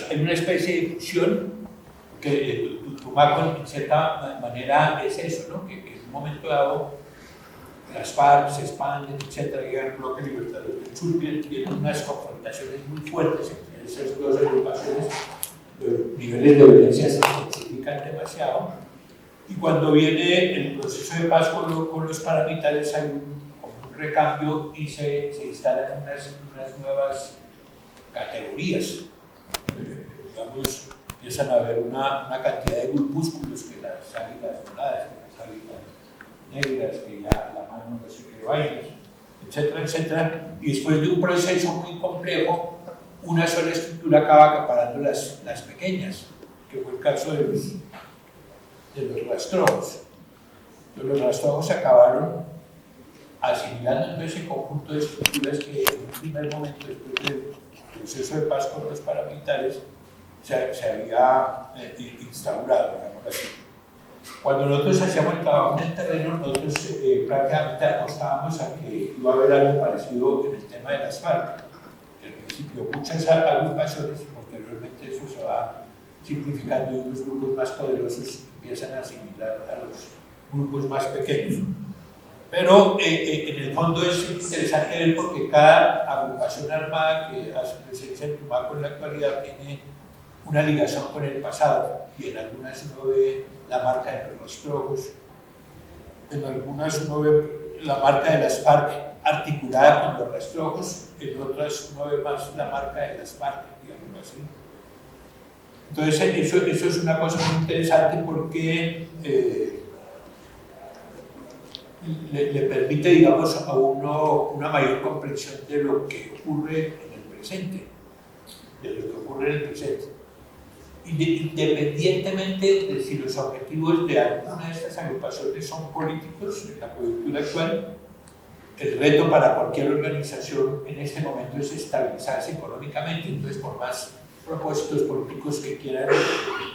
hay una especie de fusión que Tumaco en cierta manera es eso, ¿no? Que en un momento dado las FARC se expanden, etc., llegan al bloque libertador del sur, tienen unas confrontaciones muy fuertes entre esas dos agrupaciones, los niveles de violencia se intensifican demasiado, y cuando viene el proceso de paz con los paramilitares hay un recambio y se instalan unas nuevas categorías. Digamos, empiezan a haber una cantidad de grupúsculos, que las águilas doradas, que las águilas negras, que ya la mano no sé qué bailes, etcétera, etcétera. Y después de un proceso muy complejo, una sola estructura acaba acaparando las pequeñas, que fue el caso de los rastrojos. Los rastrojos acabaron asimilando ese conjunto de estructuras que en un primer momento, después del proceso de paz con los paramilitares, se había instaurado, digamos así. Cuando nosotros hacíamos el trabajo en el terreno, nosotros prácticamente apostábamos a que iba a haber algo parecido en el tema de las FARC. En principio, muchas agrupaciones, posteriormente eso se va simplificando y los grupos más poderosos empiezan a asimilar a los grupos más pequeños. Pero en el fondo es interesante ver porque cada agrupación armada que hace presencia en Tumaco en la actualidad tiene una ligación con el pasado, y en algunas uno ve la marca de los rastrojos, en algunas uno ve la marca de las FARC articulada con los rastrojos, en otras uno ve más la marca de las FARC, digamos así. Entonces eso es una cosa muy interesante porque le permite, digamos, a uno una mayor comprensión de lo que ocurre en el presente, Independientemente de si los objetivos de alguna de estas agrupaciones son políticos en la coyuntura actual, el reto para cualquier organización en este momento es estabilizarse económicamente. Entonces, por más propósitos políticos que quieran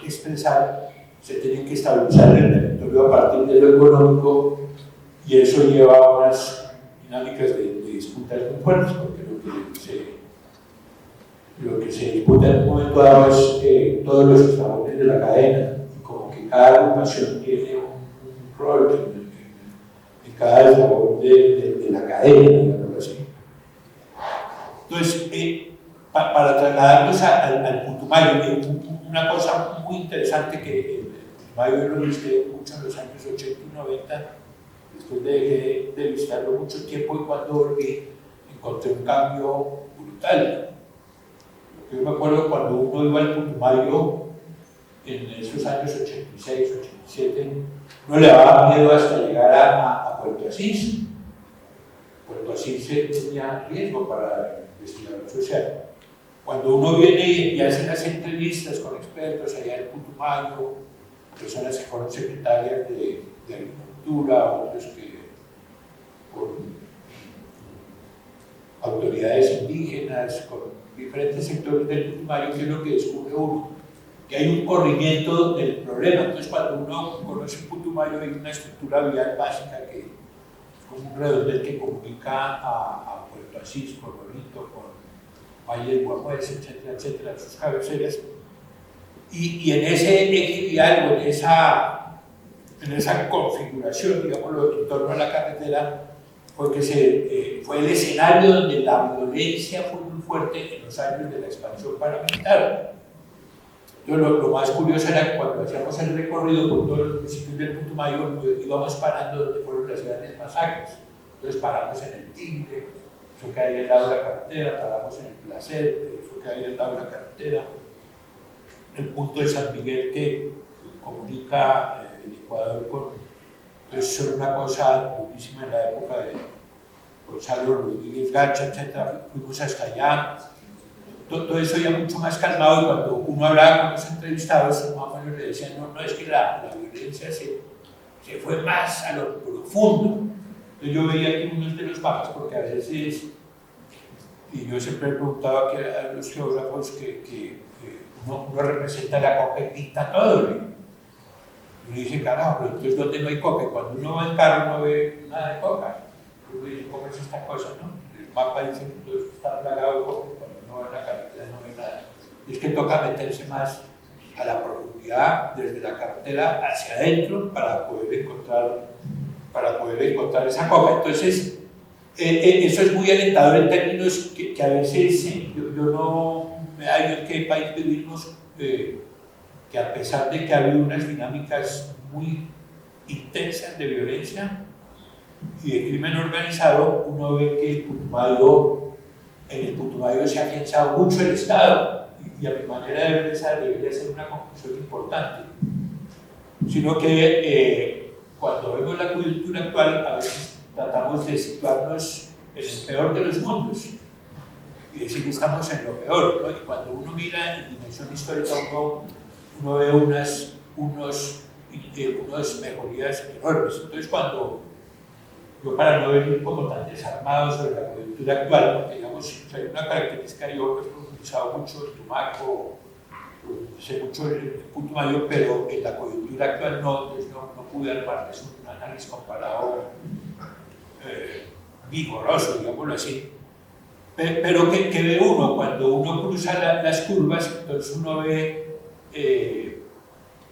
expresar, se tienen que estabilizar el territorio a partir de lo económico, y eso lleva a unas dinámicas de disputas muy fuertes, porque lo que se disputa en un momento dado es todos los eslabones de la cadena, y como que cada agrupación tiene un rol en cada eslabón de la cadena, digamos así. Entonces, para trasladarnos al Putumayo, una cosa muy interesante que el Putumayo lo visité mucho en los años 80 y 90, después de visitarlo mucho tiempo, y cuando volví encontré un cambio brutal. Yo me acuerdo cuando uno iba al Putumayo en esos años 86, 87, no le daba miedo hasta llegar a Puerto Asís. Puerto Asís tenía riesgo para la investigación social. Cuando uno viene y hace las entrevistas con expertos allá en Putumayo, personas que fueron secretarias de Agricultura, otros que con autoridades indígenas, con diferentes sectores del Putumayo, que es lo que descubre uno, que hay un corrimiento del problema. Entonces, cuando uno conoce el Putumayo, hay una estructura vial básica que es como un redondel que comunica a Puerto Asís, con Bonito, con Valle del Guamués, etcétera, etcétera, sus cabeceras. Y en ese eje vial, o en esa configuración, digamos, en torno a la carretera, porque fue el escenario donde la violencia fue muy fuerte en los años de la expansión paramilitar. Entonces, lo más curioso era que cuando hacíamos el recorrido por todos los municipios del Putumayo, íbamos parando donde fueron las grandes masacres. Entonces paramos en el Tigre, eso que hay al lado de la carretera, paramos en el Placer, eso que hay al lado de la carretera, el punto de San Miguel que comunica el Ecuador con... Entonces, eso era una cosa durísima en la época de Gonzalo Rodríguez Gacha, etc. Fuimos hasta allá. Todo eso ya mucho más calmado, y cuando uno hablaba con los entrevistados, más o menos le decían, no, es que la violencia se fue más a lo profundo. Entonces, yo veía aquí unos de los mapas, porque a veces, y yo siempre he preguntado aquí a los geógrafos que uno representa la coca y pinta todo, ¿no? Y uno dice, carajo, pero entonces ¿dónde no hay coca? Y cuando uno va en carro no ve nada de coca. Uno dice, ¿cómo es esta cosa, no? El mapa dice que todo está plagado de coca, cuando uno va en la carretera no ve nada. Y es que toca meterse más a la profundidad, desde la carretera hacia adentro, para poder encontrar esa coca. Entonces, eso es muy alentador en términos que a veces yo no me hallo en qué país vivimos, que a pesar de que ha habido unas dinámicas muy intensas de violencia y de crimen organizado, uno ve que en el Putumayo se ha pensado mucho el Estado, y a mi manera de ver esa debería ser una conclusión importante. Sino que cuando vemos la coyuntura actual, a veces tratamos de situarnos en el peor de los mundos y decir que estamos en lo peor, ¿no? Y cuando uno mira en dimensión histórica, uno ve unas mejorías enormes. Entonces, cuando yo, para no venir como tan desarmado sobre la coyuntura actual, porque digamos, hay una característica, yo he profundizado mucho en Tumaco, sé mucho en el Putumayo, pero en la coyuntura actual no, entonces no pude armarles un análisis comparado vigoroso, digámoslo así. Pero que ve uno, cuando uno cruza las curvas, entonces uno ve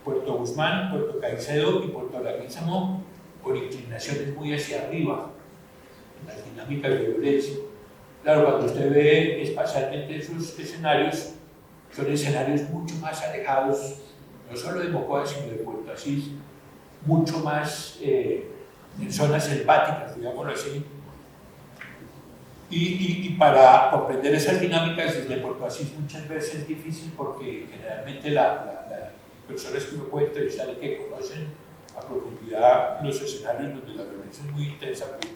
Puerto Guzmán, Puerto Caicedo y Puerto Larguízamo con inclinaciones muy hacia arriba, en las dinámicas de violencia. Claro, cuando usted ve espacialmente esos escenarios, son escenarios mucho más alejados, no solo de Mocoa, sino de Puerto Asís, mucho más en zonas selváticas, digámoslo así. Y para comprender esas dinámicas desde Puerto Asís muchas veces es difícil, porque generalmente las personas que uno puede entrevistar y que conocen a profundidad los escenarios donde la violencia es muy intensa, pues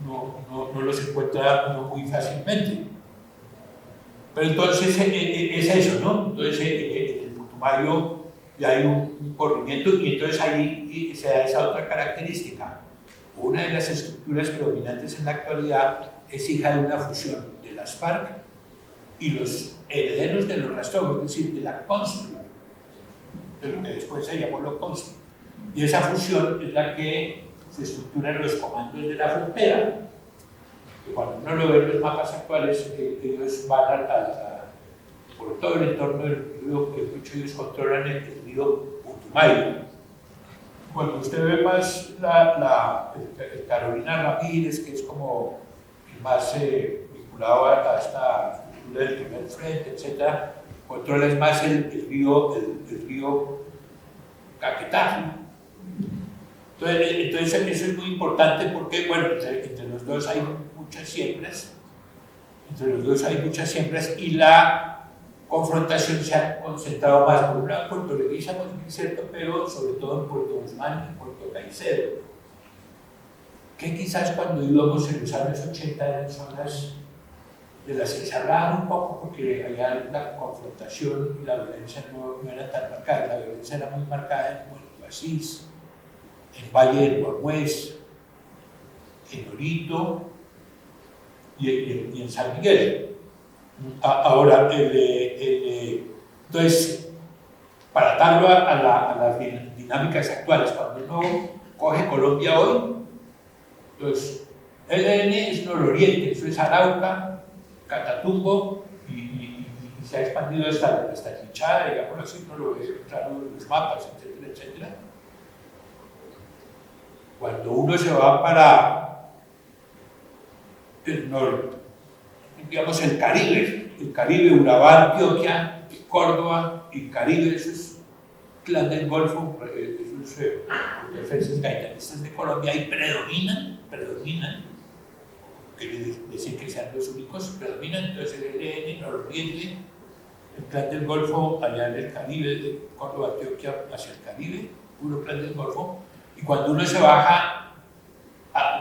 no los encuentra uno muy fácilmente. Pero entonces es eso, ¿no? Entonces en el Putumayo ya hay un corrimiento y entonces ahí se da esa otra característica. Una de las estructuras predominantes en la actualidad es hija de una fusión de las FARC y los herederos de los rastrojos, es decir, de la CONSTRU, de lo que después se llamó lo CONSTRU. Y esa fusión es la que se estructura en los comandos de la frontera. Que cuando uno lo ve en los mapas actuales, ellos van por todo el entorno del río, de hecho ellos controlan el río Putumayo. Cuando usted ve más el Carolina Ramírez, que es como el más vinculado a esta estructura del primer frente, etc., controla es más el río Caquetá. Entonces eso es muy importante porque, bueno, entre los dos hay muchas siembras, y la confrontación se ha concentrado más por un lado en Puerto Leguízamo, es cierto, pero sobre todo en Puerto Guzmán y en Puerto Caicedo, que quizás cuando íbamos en los años 80 eran zonas de las que se hablaban un poco porque allá la confrontación y la violencia no era tan marcada. La violencia era muy marcada en Puerto Asís, en Valle del Guagüez, en Orito y en San Miguel. Ahora, entonces, para atarlo a las dinámicas actuales, cuando uno coge Colombia hoy, entonces, ELN es nororiente, eso es Arauca, Catatumbo, y se ha expandido hasta Chichá, digamos así, uno lo ve claro en los mapas, etcétera, etcétera. Cuando uno se va para el norte, digamos el Caribe, Urabá, Antioquia, Córdoba y Caribe, esos clan del Golfo, esos defensas gaitanistas de Colombia, ahí predominan, quiere decir que sean los únicos, predominan, entonces el ELN, nororiente, el clan del Golfo, allá en el Caribe, de Córdoba, Antioquia, hacia el Caribe, puro clan del Golfo, y cuando uno se baja,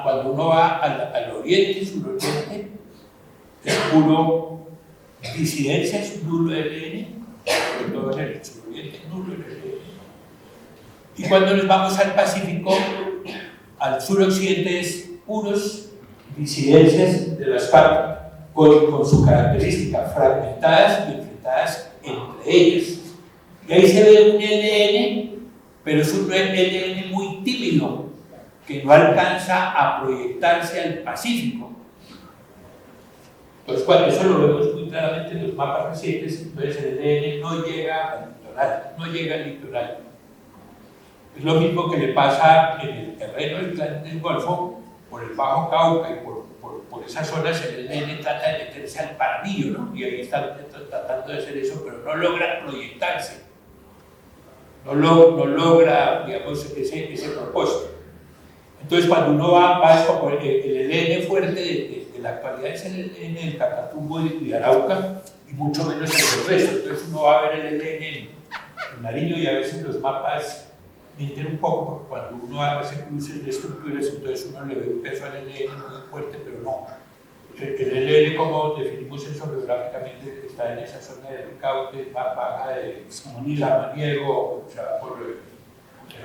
cuando uno va al oriente, suroriente, es puro disidencia, es nulo ELN, sobre todo en el suroriente, nulo ELN. Y cuando nos vamos al Pacífico, al suroccidente es puros disidencias de las FARC con su característica, fragmentadas y enfrentadas entre ellas. Y ahí se ve un ELN, pero es un ELN muy tímido, que no alcanza a proyectarse al Pacífico. Entonces, cuando eso lo vemos muy claramente en los mapas recientes, entonces el ELN no llega al litoral, Es lo mismo que le pasa en el terreno del Golfo, por el Bajo Cauca y por esas zonas, el ELN trata de meterse al Paradillo, ¿no? Y ahí está tratando de hacer eso, pero no logra proyectarse. No logra, digamos, ese propósito. Entonces, cuando uno va como el ELN fuerte de la actualidad es el ELN del Catatumbo y de Arauca, y mucho menos en el resto. Entonces, uno va a ver el ELN en Nariño y a veces los mapas mienten un poco, porque cuando uno hace cruces de estructuras, entonces uno le ve un peso al ELN muy fuerte, pero no. El ELN, como definimos eso geográficamente, está en esa zona de Ricaute, baja de Samaniego, o sea,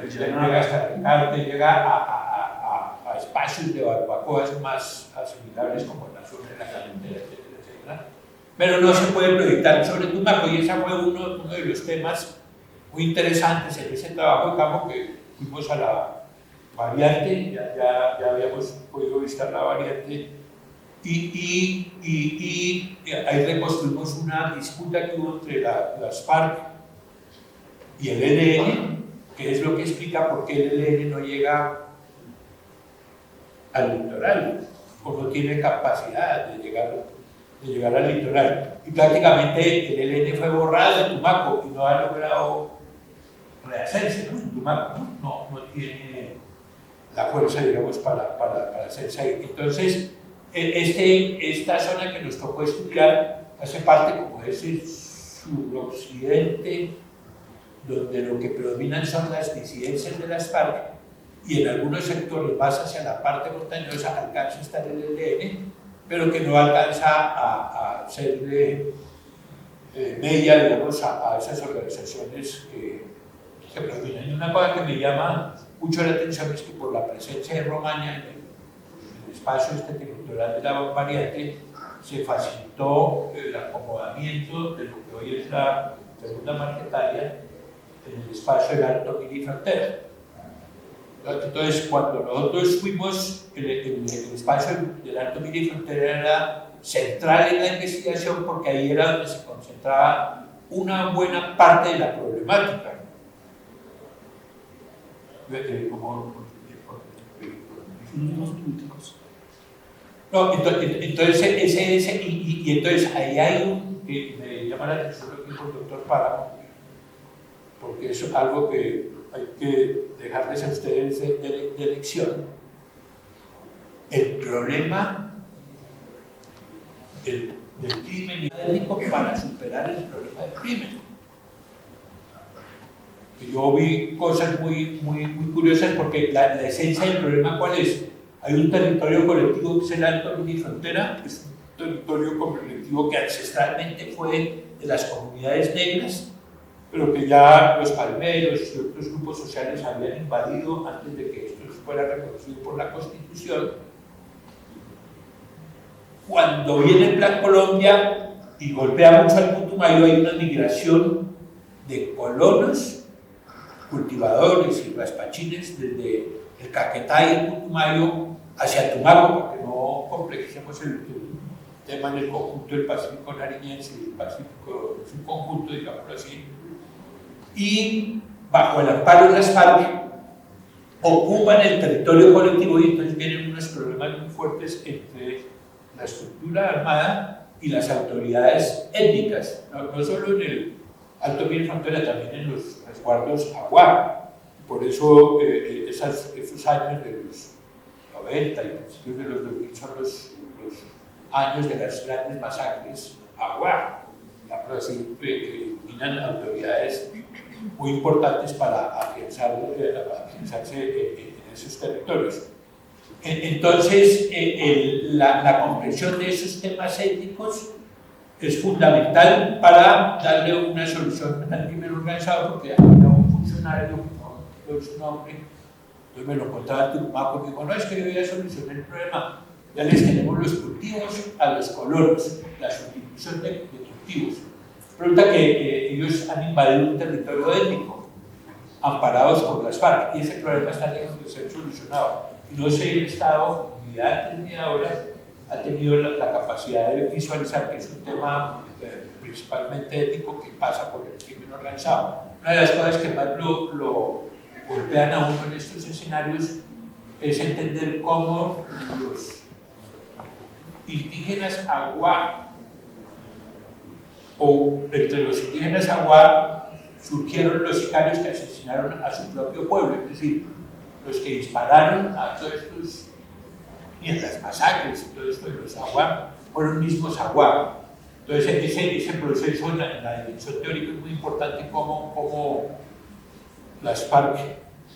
llega hasta Ricaute, llega a espacios de barbacoas más asimilables como la zona de la Calentera, etcétera, etcétera. Pero no se puede proyectar sobre Tumaco, y ese fue uno de los temas muy interesantes en ese trabajo de campo que fuimos a la variante, ya habíamos podido visitar la variante. Y ahí reconstruimos una disputa que hubo entre las FARC y el ELN, que es lo que explica por qué el ELN no llega al litoral, o no tiene capacidad de llegar al litoral. Y prácticamente el ELN fue borrado de Tumaco y no ha logrado rehacerse, ¿no? En Tumaco, no tiene la fuerza, digamos, para hacerse ahí. Entonces, esta zona que nos tocó estudiar hace parte como ese suroccidente donde lo que predominan son las disidencias de las FARC y en algunos sectores más hacia la parte montañosa alcanza a estar el ELN, pero que no alcanza a ser media, digamos, a esas organizaciones que predominan. Y una cosa que me llama mucho la atención es que por la presencia de Romaña en el espacio territorial de la variante se facilitó el acomodamiento de lo que hoy es la segunda Marquetalia en el espacio del Alto Miri Frontera. Entonces, cuando nosotros fuimos, el espacio del Alto Miri Frontera era central en la investigación porque ahí era donde se concentraba una buena parte de la problemática. No, entonces, entonces ahí hay me llama la atención lo que dijo el doctor Páramo, porque eso es algo que hay que dejarles a ustedes de lección. El problema del crimen étnico para superar el problema del crimen. Yo vi cosas muy curiosas porque la esencia del problema, ¿cuál es? Hay un territorio colectivo que es el Alto Miri Frontera, que es un territorio colectivo que ancestralmente fue de las comunidades negras, pero que ya los palmeros y otros grupos sociales habían invadido antes de que esto fuera reconocido por la Constitución. Cuando viene el Plan Colombia y golpea mucho al Putumayo, hay una migración de colonos, cultivadores y raspachines desde el Caquetá y el Putumayo hacia Tumaco, para que no complejicemos el tema en el conjunto del Pacífico nariñense y el Pacífico es un conjunto, digámoslo así, y bajo el amparo de las FARC ocupan el territorio colectivo y entonces vienen unos problemas muy fuertes entre la estructura armada y las autoridades étnicas, no solo en el Alto Miri Frontera, también en los resguardos Aguar. Por eso esos años de los 90 y principios de los 2000 son los años de las grandes masacres Aguar. Así eliminan autoridades muy importantes para afianzarse en esos territorios. Entonces, la comprensión de esos temas étnicos es fundamental para darle una solución al crimen organizado, porque había un funcionario, no doy su nombre, entonces me lo contaba en Tumaco, y dijo, no, es que yo ya solucioné el problema, ya les tenemos los cultivos a los colonos, la sustitución de cultivos. Resulta que ellos han invadido un territorio étnico, amparados por las FARC, y ese problema está lejos de ser solucionado. Y no sé, el Estado, ni antes ni ahora, ha tenido la capacidad de visualizar que es un tema principalmente ético que pasa por el crimen organizado. Una de las cosas que más lo golpean a uno en estos escenarios es entender cómo los indígenas Aguar, o entre los indígenas Aguar surgieron los sicarios que asesinaron a su propio pueblo, es decir, los que dispararon a todos estos, y en las masacres y todo esto de los Aguar, fueron mismos Aguar. Entonces ese proceso en la dimensión teórica es muy importante, como las FARC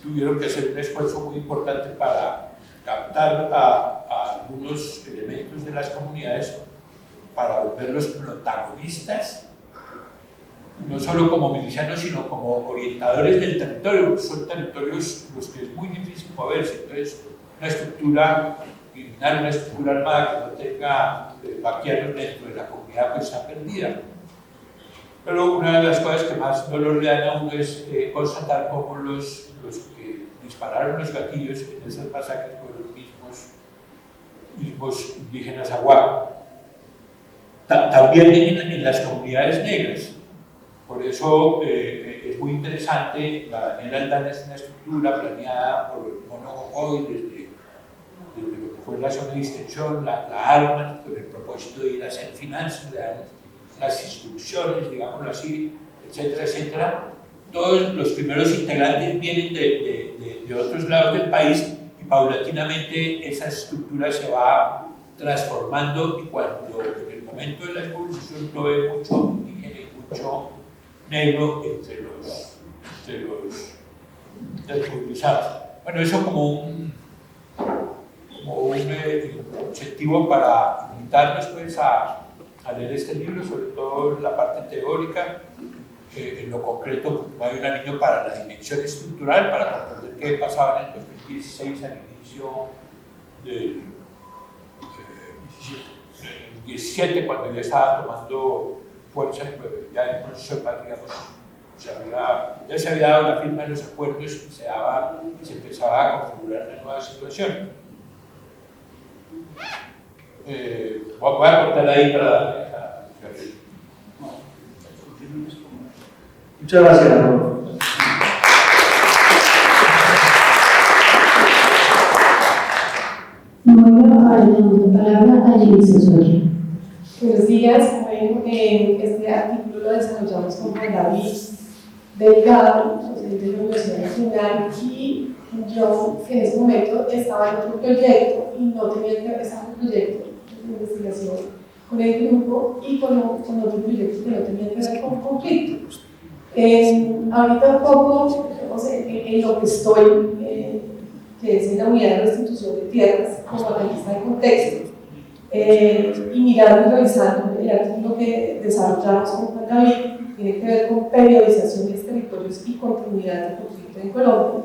tuvieron que hacer un esfuerzo muy importante para captar a algunos elementos de las comunidades para volverlos protagonistas, no solo como milicianos, sino como orientadores del territorio. Son territorios los que es muy difícil moverse. Entonces, una estructura criminal, una estructura armada que no tenga vaqueanos dentro de la comunidad, pues está perdida. Pero una de las cosas que más dolor le dan a uno es constatar cómo los que dispararon los gatillos en esas masacres fueron los mismos indígenas Aguar. También en las comunidades negras. Por eso es muy interesante. La Daniela Aldana es una estructura planeada por el Mono Jojoy desde lo que fue la zona de distensión, la arman con el propósito de ir a hacer finanzas, las instrucciones, digámoslo así, etcétera, etcétera. Todos los primeros integrantes vienen de otros lados del país y paulatinamente esa estructura se va transformando, y cuando en el momento de la expulsión no ve mucho indígena y mucho negro entre los los movilizados. Bueno, eso como un objetivo para invitarnos pues, a leer este libro, sobre todo la parte teórica. En lo concreto, no hay un anillo para la dimensión estructural, para comprender qué pasaba en el 2016 al inicio del 17, cuando ya estaba tomando fuerza, ya el proceso de paz, digamos, ya se había dado la firma de los acuerdos y se empezaba a configurar una nueva situación. Voy a cortar ahí para... Muchas gracias, Arnoldo. Bueno, ahora le damos la palabra a Jenny Osorio. Buenos días. Bueno, este artículo lo desarrollamos con Juan David Delgado, docente de la Universidad Nacional, y yo en ese momento estaba en otro proyecto y no tenía que empezar un proyecto de investigación con el grupo y con otro proyecto que no tenía que ver con conflictos. Ahorita un poco, en lo que estoy, que es en la unidad de restitución de tierras, como analista de contexto, y mirando y revisando el artículo que desarrollamos con Juan David, tiene que ver con periodización de territorios y continuidad del conflicto en Colombia,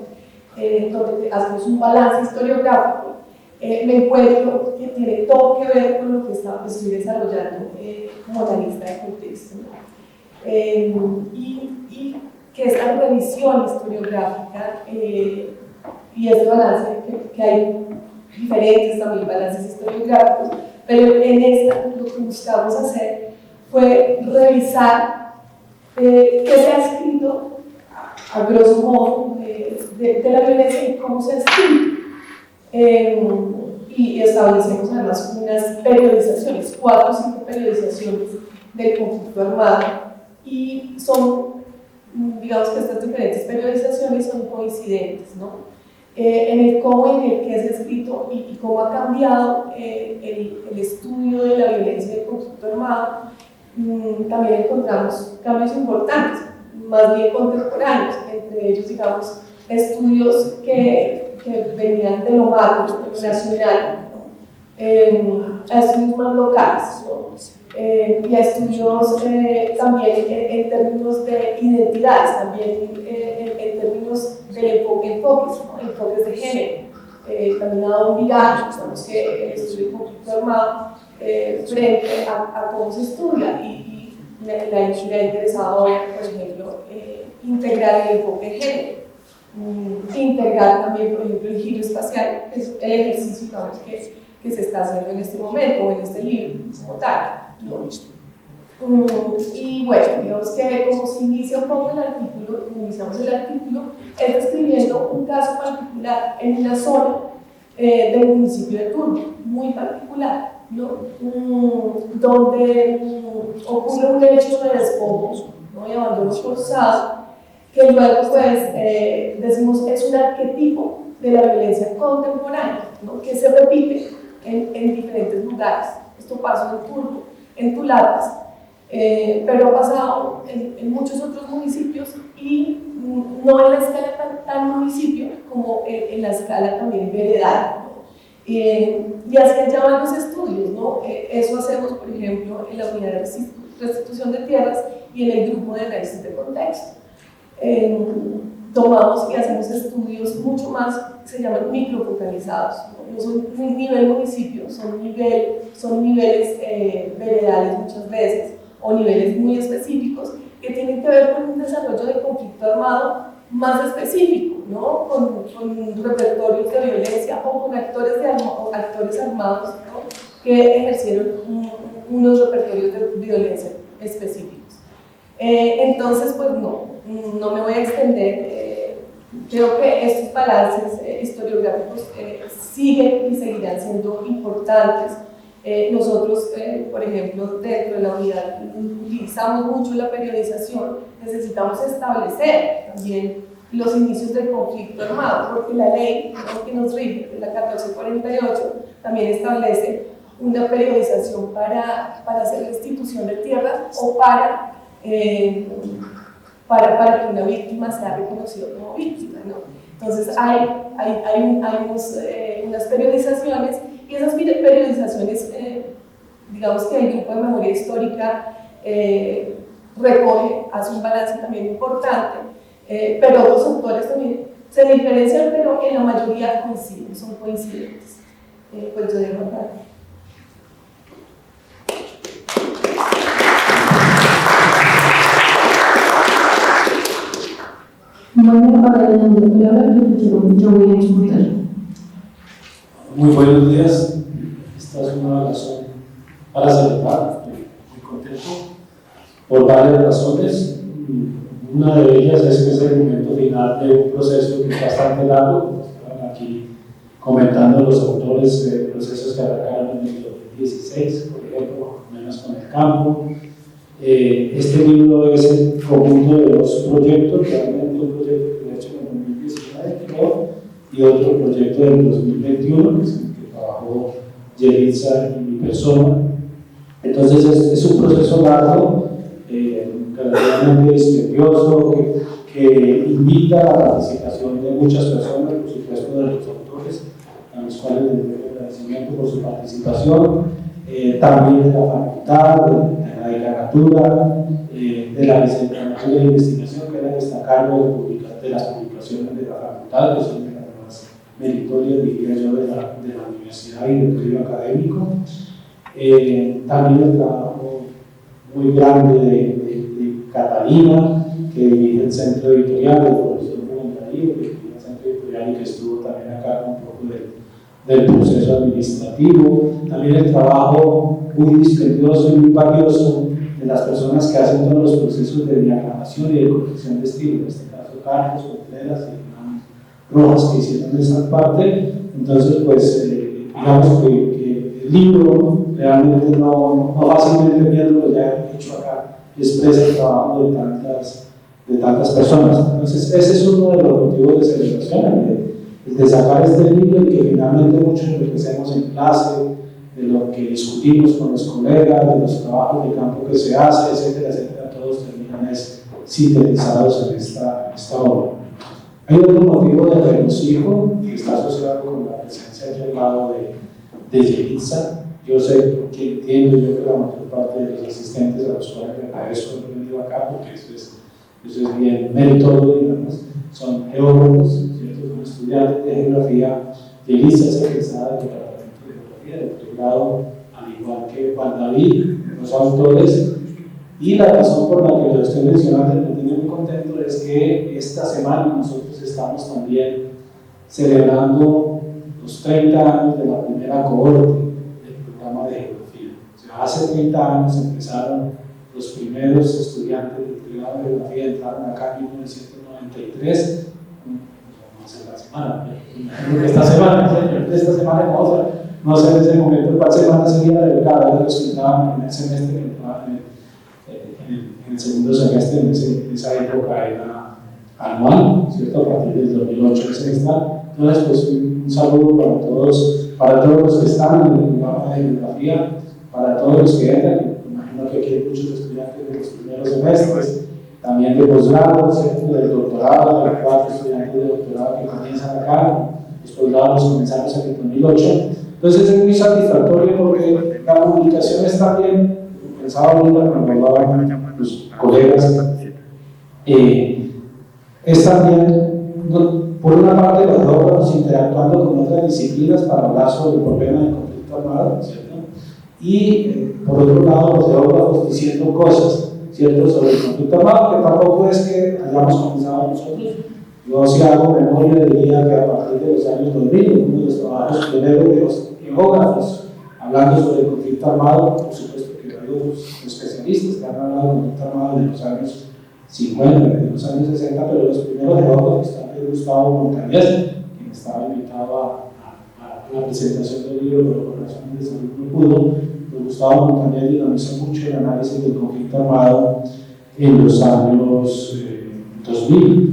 donde hacemos un balance historiográfico. Me encuentro que tiene todo que ver con lo que estoy desarrollando como analista de contexto, ¿no? Y que esta revisión historiográfica y este balance, que hay diferentes también balances historiográficos, pero en esta lo que buscamos hacer fue revisar qué se ha escrito a grosso modo de la violencia y cómo se ha escrito. Y establecemos además unas periodizaciones, 4 o 5 periodizaciones del conflicto armado, y son, digamos que estas diferentes periodizaciones son coincidentes, ¿no? En el cómo y en el que se ha escrito y cómo ha cambiado el estudio de la violencia del conflicto armado. También encontramos cambios importantes, más bien contemporáneos, entre ellos, digamos, estudios que venían de lo macro, de lo nacional, a estudios más locales, ¿no? Y a estudios también en términos de identidades, también en términos de enfoques, ¿no? Enfoques de género. También ha dado un viraje, digamos que el estudio del conflicto armado frente a cómo se estudia, y me ha interesado ahora, por ejemplo, integrar el enfoque de género, integrar también, por ejemplo, el giro espacial, que es el ejercicio, digamos, que se está haciendo en este momento, o en este libro, como tal, ¿no? Y bueno, digamos que como se inicia un poco el artículo, iniciamos el artículo, es describiendo un caso particular en una zona del municipio de Turbo, muy particular, ¿no? Donde ocurre un hecho de despojo, ¿no? Y abandono forzado, que luego pues decimos es un arquetipo de la violencia contemporánea, ¿no? Que se repite en diferentes lugares. Esto pasó en Turbo, en Tulapas, pero ha pasado en muchos otros municipios, y no en la escala tan municipio como en la escala también veredal, ¿no? Y así allá van los estudios, ¿no? Eso hacemos, por ejemplo, en la unidad de restitución de tierras y en el grupo de análisis de contexto. Tomamos y hacemos estudios mucho más, se llaman microfocalizados, ¿no? No son nivel municipio, son niveles veredales muchas veces, o niveles muy específicos que tienen que ver con un desarrollo de conflicto armado más específico, ¿no? Con repertorios de violencia o con actores armados, ¿no? Que ejercieron unos repertorios de violencia específicos. Entonces, pues no me voy a extender. Creo que estos balances historiográficos siguen y seguirán siendo importantes. Nosotros, por ejemplo, dentro de la unidad utilizamos mucho la periodización. Necesitamos establecer también los inicios del conflicto armado, porque la ley, ¿no?, que nos rige, la 1448, también establece una periodización para hacer restitución de tierras o para para que una víctima sea reconocida como víctima, ¿no? Entonces hay unas periodizaciones, y esas periodizaciones, digamos que el Grupo de Memoria Histórica recoge, hace un balance también importante, pero otros autores también se diferencian, pero en la mayoría coinciden, son coincidentes. Pues yo dejo acá. Bueno, ahora le damos la palabra, yo voy a exportar. Muy buenos días. Esta es una razón para celebrar. Estoy muy contento por varias razones. Una de ellas es que es el momento final de un proceso que es bastante largo. Estaban aquí comentando los autores de procesos que arrancaron en el 2016, por ejemplo, menos con el campo. Este libro es el conjunto de dos proyectos, realmente un proyecto que he hecho en el 2019, creo, y otro proyecto del 2021, que es el que trabajó Yelitza y mi persona. Entonces es un proceso largo, relativamente dispendioso, que invita a la participación de muchas personas, por supuesto de los autores, a los cuales les doy agradecimiento por su participación, también de la facultad, de la decanatura, de la vicedecantura de investigación, que era destacarlo de las publicaciones de la facultad, que son de las más meritorias, diría yo, de la universidad y del medio académico. También el trabajo muy grande de Catalina, que dirige el centro editorial, el profesor Juan Darío, que dirige el centro editorial y que estuvo también acá con un poco del proceso administrativo. También el trabajo muy dispendioso y muy valioso de las personas que hacen todos los procesos de diagramación y de corrección de estilo, en este caso Carlos, Contreras y Rojas, que hicieron esa parte. Entonces, pues, digamos que el libro realmente no fácilmente viendo lo ya he hecho acá, expresa el trabajo de tantas personas. Entonces, ese es uno de los motivos de celebración, de sacar este libro y que finalmente mucho de lo que hacemos en clase, de lo que discutimos con los colegas, de los trabajos de campo que se hace, etcétera, etcétera, todos terminan sintetizados en esta obra. Hay otro motivo de regocijo que está asociado con la presencia aquí al lado de Yelitza. Yo sé que entiendo yo que la mayor parte de los asistentes a los cuales me agradezco haber venido acá, porque eso es bien meritorio, digamos, son geólogos, ¿cierto? Son estudiantes de geografía. Yelitza es egresada del departamento de geografía, de doctorado, al igual que Juan David, los autores. Y la razón por la que lo estoy mencionando y me tiene muy contento es que esta semana nosotros estamos también celebrando los 30 años de la primera cohorte del programa de geografía. O sea, hace 30 años empezaron los primeros estudiantes del programa de geografía, entraron acá en 1993. No sé la semana, esta semana no sé en ese momento cuál semana sería de verdad, de los que entraban en el primer semestre, que entraban en el segundo semestre, en esa época era anual, ¿cierto? A partir del 2008 es extra. Entonces, pues un saludo para todos los que están en el programa de geografía, para todos los que entran. Imagino que aquí hay muchos estudiantes de los primeros semestres, también de posgrado, ¿cierto? Del doctorado, de los 4 estudiantes de doctorado que comienzan acá. Los posgrados comenzamos en el 2008. Entonces es muy satisfactorio porque la publicación es también, pensaba ahorita cuando hablaban los colegas, es también, por una parte, los geógrafos interactuando con otras disciplinas para hablar sobre el problema del conflicto armado, ¿cierto? Y por otro lado, los geógrafos diciendo cosas, ¿cierto?, sobre el conflicto armado, que tampoco es que hayamos comenzado nosotros. Yo, si hago memoria, diría que a partir de los años 2000, uno de los trabajos primeros de los geógrafos hablando sobre el conflicto armado, por supuesto que hay otros especialistas que han hablado del conflicto armado de los años 50, de los años 60, pero los primeros geógrafos también Gustavo Montañez, quien estaba invitado a la presentación del libro, pero por razones de salud no pudo. Pues Gustavo Montañez dinamizó mucho el análisis del conflicto armado en los años 2000,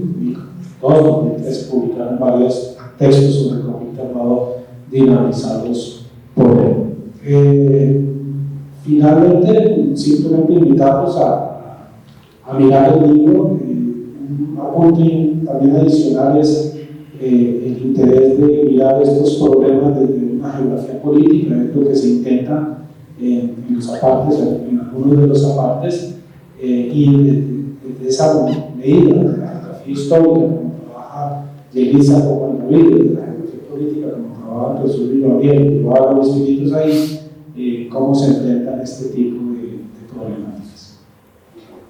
2003 publicaron varios textos sobre el conflicto armado dinamizados por él. Finalmente, simplemente invitarlos a mirar el libro. un apunte también adicional es el interés de mirar estos problemas desde una geografía política, es lo que se intenta en los apartes, en algunos de los apartes, y de esa medida de la geografía histórica, como trabaja Yelisa Popanrovil, de la geografía política, como trabaja el profesor Luis Gabriel, y lo hago los chiquitos ahí, cómo se enfrentan este tipo de